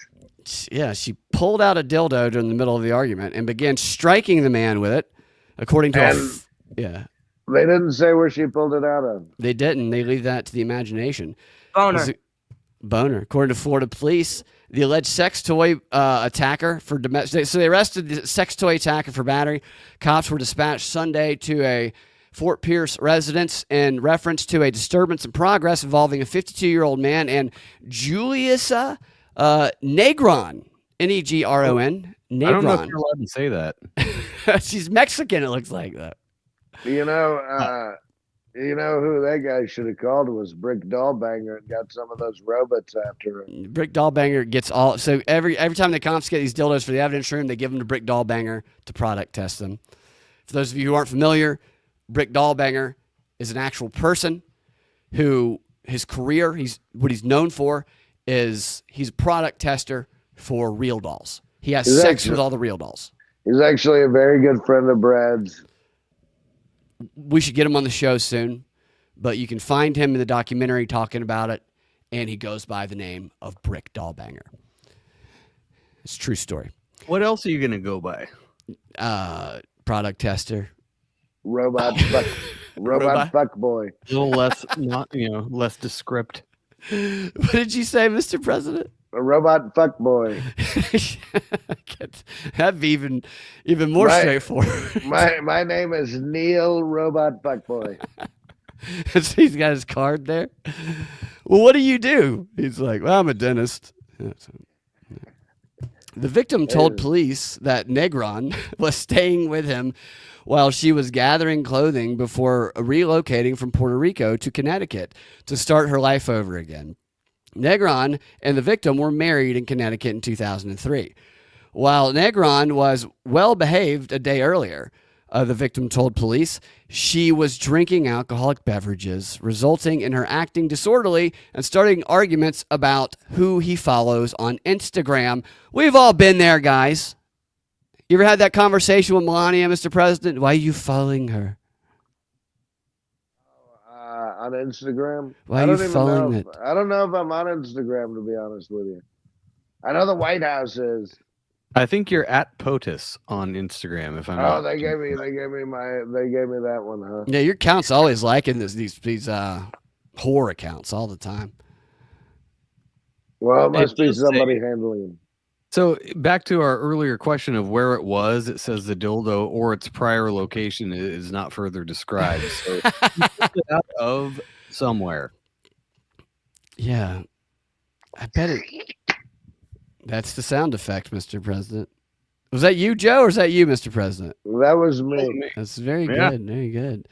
Yeah, she pulled out a dildo during the middle of the argument and began striking the man with it, according to yeah. They didn't say where she pulled it out of. They didn't. They leave that to the imagination. Boner. Boner. According to Florida police, the alleged sex toy attacker for domestic. So they arrested the sex toy attacker for battery. Cops were dispatched Sunday to a Fort Pierce residence in reference to a disturbance in progress involving a 52-year-old man and Juliusa Negron. Negron. Negron. I don't know if you're allowed to say that. She's Mexican, it looks like that. You know who that guy should have called was Brick Dollbanger and got some of those robots after him. Brick Dollbanger gets all. So every time they confiscate these dildos for the evidence room, they give them to Brick Dollbanger to product test them. For those of you who aren't familiar, Brick Dollbanger is an actual person who his career, what he's known for is he's a product tester for real dolls. He has sex with all the real dolls. He's actually a very good friend of Brad's. We should get him on the show soon, but you can find him in the documentary talking about it, and he goes by the name of Brick Dollbanger. It's a true story. What else are you going to go by? Product tester. Robot fuck boy. A little less, less descript. What did you say, Mr. President? A robot fuck boy. That'd be even more straightforward. My name is Neil Robot Fuckboy. So he's got his card there. Well, what do you do? He's like, well, I'm a dentist. The victim told police that Negron was staying with him while she was gathering clothing before relocating from Puerto Rico to Connecticut to start her life over again. Negron and the victim were married in Connecticut in 2003. While Negron was well behaved a day earlier, the victim told police she was drinking alcoholic beverages, resulting in her acting disorderly and starting arguments about who he follows on Instagram. We've all been there, guys. You ever had that conversation with Melania, Mr. President? Why are you following her? On Instagram. Why are you following it? I don't know if I'm on Instagram, to be honest with you. I know the White House is. I think you're at POTUS on Instagram. If I'm not. They gave me that one, huh? Yeah, your account's always liking these whore accounts all the time. Well, it must be does somebody say- handling them. So back to our earlier question of where it was, it says the dildo or its prior location is not further described. So you took it out of somewhere. Yeah, I bet it. That's the sound effect, Mr. President. Was that you, Joe, or is that you, Mr. President? That was me. That's very Yeah. good. Very good.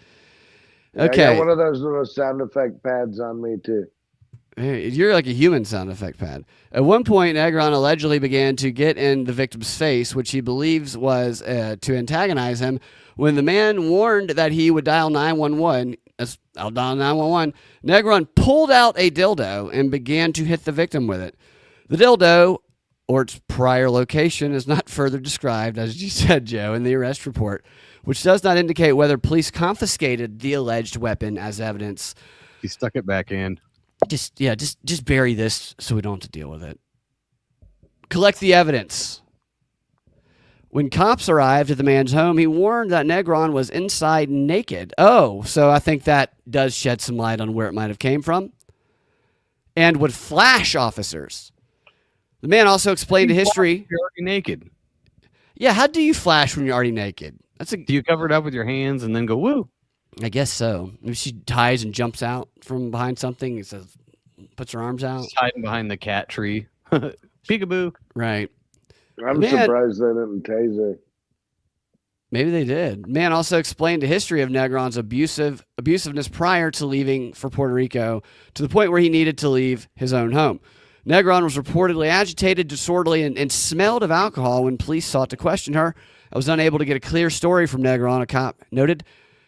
Yeah, I Okay. got one of those little sound effect pads on me too. Hey, you're like a human sound effect pad. At one point, Negron allegedly began to get in the victim's face, which he believes was to antagonize him. When the man warned that he would dial 911, I'll dial 911, Negron pulled out a dildo and began to hit the victim with it. The dildo, or its prior location, is not further described, as you said, Joe, in the arrest report, which does not indicate whether police confiscated the alleged weapon as evidence. He stuck it back in. Just bury this so we don't have to deal with it. Collect the evidence. When cops arrived at the man's home, he warned that Negron was inside naked. Oh, so I think that does shed some light on where it might have came from. And would flash officers. The man also explained a history. You're already naked. Yeah, how do you flash when you're already naked? Do you cover it up with your hands and then go woo? I guess so. Maybe she ties and jumps out from behind something. It says, puts her arms out. Just hiding behind the cat tree. Peekaboo. Right. I'm Man. surprised they didn't tase her. Maybe they did. Man also explained the history of Negron's abusiveness prior to leaving for Puerto Rico to the point where he needed to leave his own home. Negron was reportedly agitated, disorderly, and smelled of alcohol when police sought to question her. I was unable to get a clear story from Negron, a cop noted.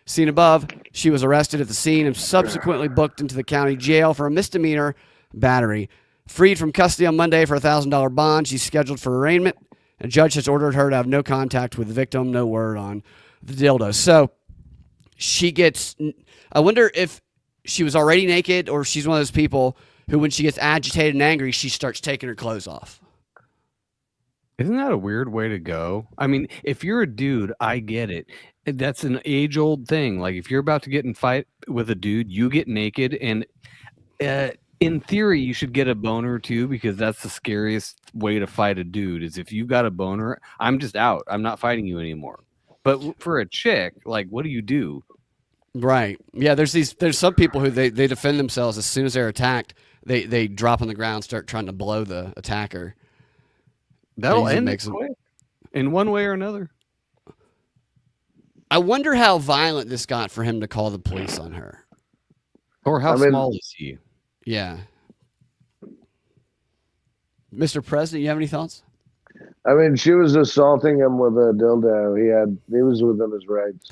Seen above, she was arrested at the scene and subsequently booked into the county jail for a misdemeanor battery. Freed from custody on Monday for a $1,000 bond, she's scheduled for arraignment. A judge has ordered her to have no contact with the victim, no word on the dildo. So she gets, I wonder if she was already naked or if she's one of those people who, when she gets agitated and angry, she starts taking her clothes off. Isn't that a weird way to go? I mean, if you're a dude, I get it. That's an age-old thing. Like, if you're about to get in fight with a dude, you get naked, and in theory, you should get a boner too, because that's the scariest way to fight a dude. Is if you've got a boner, I'm just out. I'm not fighting you anymore. But for a chick, like, what do you do? Right. Yeah. There's some people who they defend themselves as soon as they're attacked. They drop on the ground, start trying to blow the attacker. That'll Usually end makes it them- quick, in one way or another. I wonder how violent this got for him to call the police on her. Or how I mean- small is he? Yeah. Mr. President, you have any thoughts? I mean, she was assaulting him with a dildo. He was within his rights.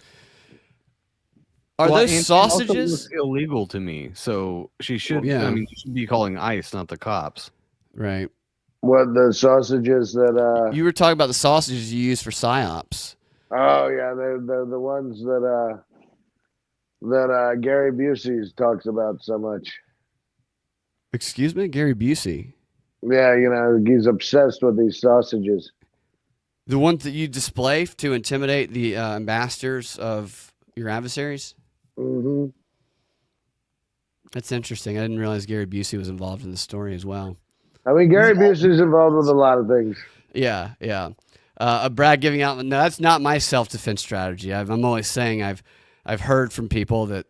Are Well, those and she also sausages? looks illegal to me, so she should. Yeah. I mean, you should be calling ICE, not the cops. Right. What, the sausages that? You were talking about the sausages you use for psyops. Oh yeah, they're the ones that Gary Busey talks about so much. Excuse me, Gary Busey. Yeah, you know, he's obsessed with these sausages. The ones that you display to intimidate the ambassadors of your adversaries? Hmm. That's interesting. I didn't realize Gary Busey was involved in the story as well. I mean, Gary Busey's involved with a lot of things. Yeah, yeah. Brad giving out. No, that's not my self-defense strategy. I'm always saying I've heard from people that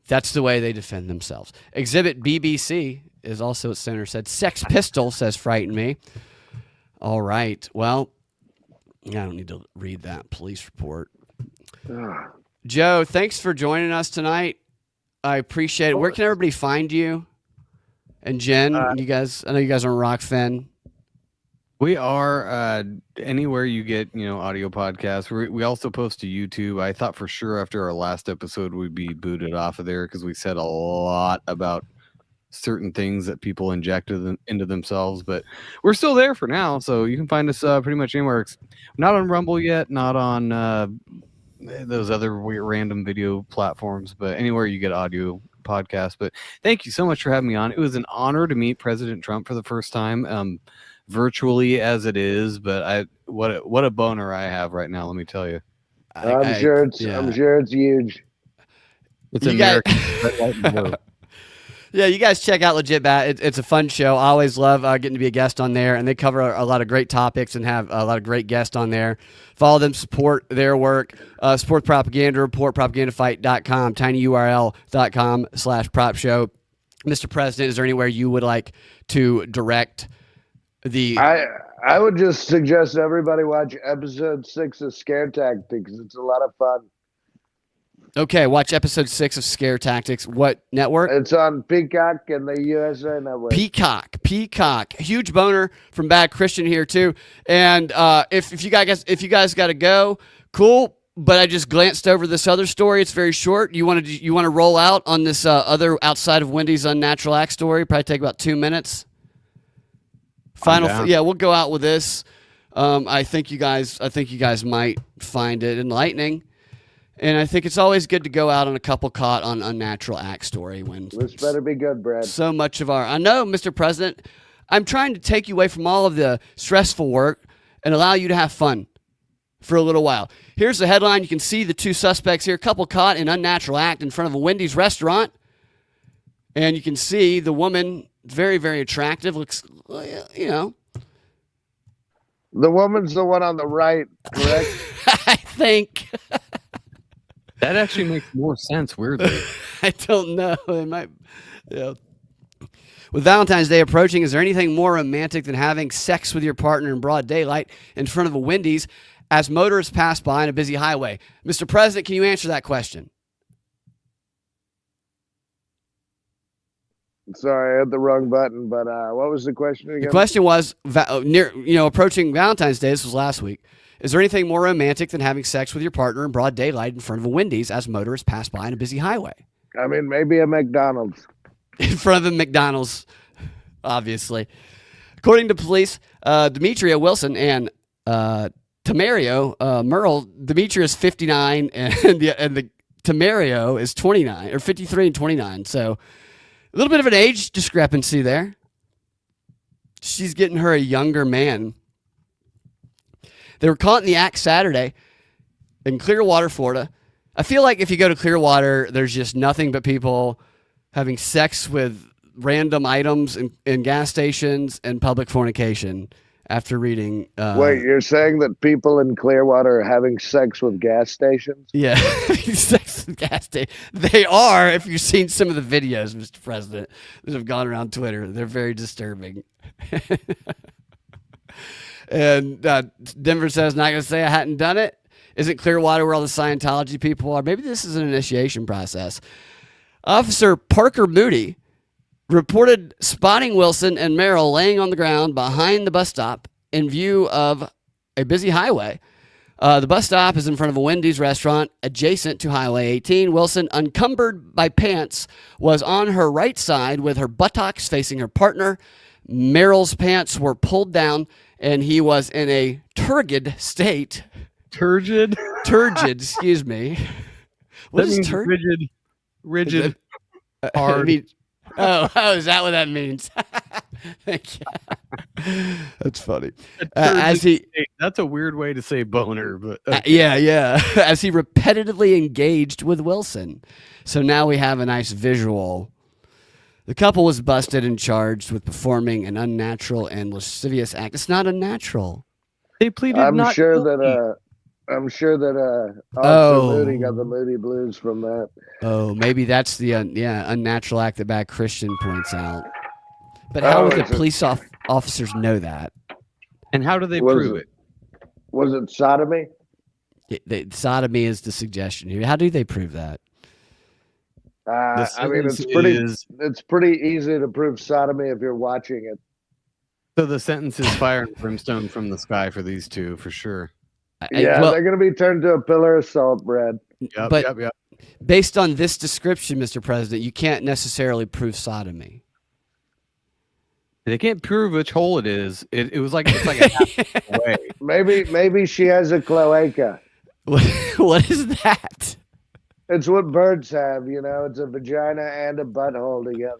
that's the way they defend themselves. Exhibit BBC is also at center said. Sex Pistol says frighten me. All right. Well, I don't need to read that police report. Joe, thanks for joining us tonight. I appreciate it. Where can everybody find you? And Jen, you guys, I know you guys are on Rockfin. We are anywhere you get, audio podcasts. We also post to YouTube. I thought for sure after our last episode we'd be booted off of there because we said a lot about certain things that people injected into themselves, but we're still there for now. So you can find us pretty much anywhere. Not on Rumble yet, not on those other weird random video platforms, but anywhere you get audio podcasts. But thank you so much for having me on. It was an honor to meet President Trump for the first time. Virtually as it is, but what a boner I have right now. Let me tell you. I'm sure it's huge. It's American. Yeah, you guys check out Legit Bat. It's a fun show. I always love getting to be a guest on there, and they cover a lot of great topics and have a lot of great guests on there. Follow them, support their work. Support Propaganda Report, propagandafight.com, tinyurl.com/prop show. Mr. President, is there anywhere you would like to direct I would just suggest everybody watch episode 6 of Scare Tactics. It's a lot of fun. Okay, watch episode 6 of Scare Tactics. What network? It's on Peacock and the USA Network. Peacock. Huge boner from Bad Christian here too. And if you guys got to go, cool. But I just glanced over this other story. It's very short. You want to roll out on this other outside of Wendy's unnatural act story? Probably take about 2 minutes. We'll go out with this. I think you guys might find it enlightening, and I think it's always good to go out on a couple caught on unnatural act story when this better be good, Brad. So much of I know, Mr. President, I'm trying to take you away from all of the stressful work and allow you to have fun for a little while. Here's the headline. You can see the 2 suspects here, couple caught in unnatural act in front of a Wendy's restaurant, and you can see the woman. Very, very attractive. Looks, The woman's the one on the right, correct? I think. That actually makes more sense, weirdly. I don't know. It might. Yeah. With Valentine's Day approaching, is there anything more romantic than having sex with your partner in broad daylight in front of a Wendy's as motorists pass by on a busy highway? Mr. President, can you answer that question? Sorry, I hit the wrong button, but what was the question again? The question was, approaching Valentine's Day, this was last week, is there anything more romantic than having sex with your partner in broad daylight in front of a Wendy's as motorists pass by on a busy highway? I mean, maybe a McDonald's. In front of a McDonald's, obviously. According to police, Demetria Wilson and Tamario Merle, Demetria is 59 and the Tamario is 29, or 53 and 29, so a little bit of an age discrepancy there. She's getting her a younger man. They were caught in the act Saturday in Clearwater, Florida. I feel like if you go to Clearwater, there's just nothing but people having sex with random items in gas stations and public fornication after reading. Wait, you're saying that people in Clearwater are having sex with gas stations? Yeah, sex with gas stations. They are, if you've seen some of the videos, Mr. President, that have gone around Twitter. They're very disturbing. And Denver says, not going to say I hadn't done it. Isn't Clearwater where all the Scientology people are? Maybe this is an initiation process. Officer Parker Moody reported spotting Wilson and Merrill laying on the ground behind the bus stop in view of a busy highway. The bus stop is in front of a Wendy's restaurant adjacent to Highway 18. Wilson, unencumbered by pants, was on her right side with her buttocks facing her partner. Merrill's pants were pulled down, and he was in a turgid state. Turgid? Turgid, excuse me. What is turgid? Rigid. Hard. Oh, is that what that means? Thank you. That's funny. That's a weird way to say boner, but okay. Yeah. As he repetitively engaged with Wilson. So now we have a nice visual. The couple was busted and charged with performing an unnatural and lascivious act. It's not unnatural. They pleaded I'm not sure guilty. that Officer Moody got the Moody blues from that. Oh, maybe that's the unnatural act that Bad Christian points out. But how would the police officers know that? And how do they Was prove it- it? Was it sodomy? Sodomy is the suggestion here. How do they prove that? The I mean, sentence is it's pretty easy to prove sodomy if you're watching it. so the sentence is fire and brimstone from the sky for these two for sure. Yeah, well, they're going to be turned to a pillar of salt, Brad. Yep, But- yep. based on this description, Mr. President, you can't necessarily prove sodomy. They can't prove which hole it is. It's like a half away. Maybe she has a cloaca. What is that? It's what birds have, you know. It's a vagina and a butthole together.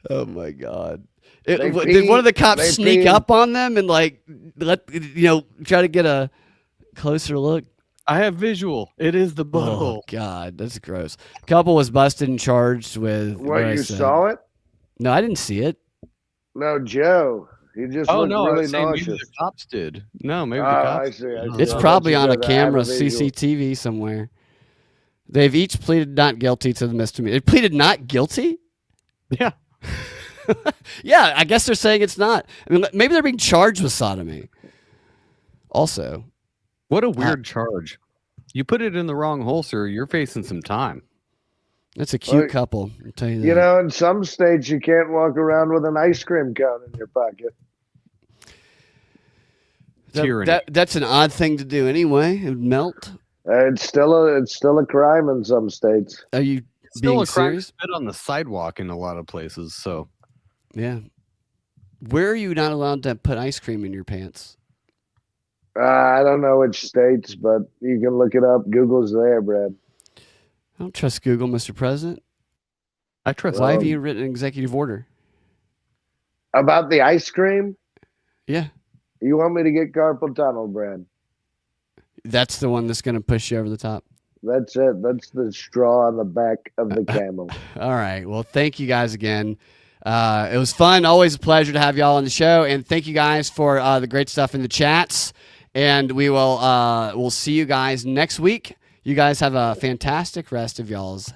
Oh my God! They Did one of the pee- cops they sneak pee- up on them and try to get a closer look? I have visual. It is the Oh butthole. God, that's gross. Couple was busted and charged with What, you saw it? No, I didn't see it. No, Joe. He just Oh looked no, I really was saying maybe nauseous. the cops did. No, maybe the Oh, cops. I see. I did. see. It's I probably thought you on a said I have a camera, visual. CCTV somewhere. They've each pleaded not guilty to the misdemeanor. They pleaded not guilty? Yeah. Yeah, I guess they're saying it's not. I mean, maybe they're being charged with sodomy. Also, What a weird charge. You put it in the wrong hole, sir. You're facing some time. that's a cute Well, couple. I'll tell you that. You know, in some states, you can't walk around with an ice cream cone in your pocket. Tyranny. That's an odd thing to do anyway. It would melt. It's still a crime in some states. Are you It's still being a crime to serious? spit on the sidewalk in a lot of places. So Yeah. Where are you not allowed to put ice cream in your pants? I don't know which states, but you can look it up. Google's there, Brad. I don't trust Google, Mr. President. I trust. Why have Well- you written an executive order? About the ice cream, Yeah. you want me to get carpal tunnel, Brad? That's the one that's going to push you over the top. That's it. That's the straw on the back of the camel. All right. Well, thank you guys again. It was fun. Always a pleasure to have y'all on the show. And thank you guys for the great stuff in the chats. And we'll see you guys next week. You guys have a fantastic rest of y'all's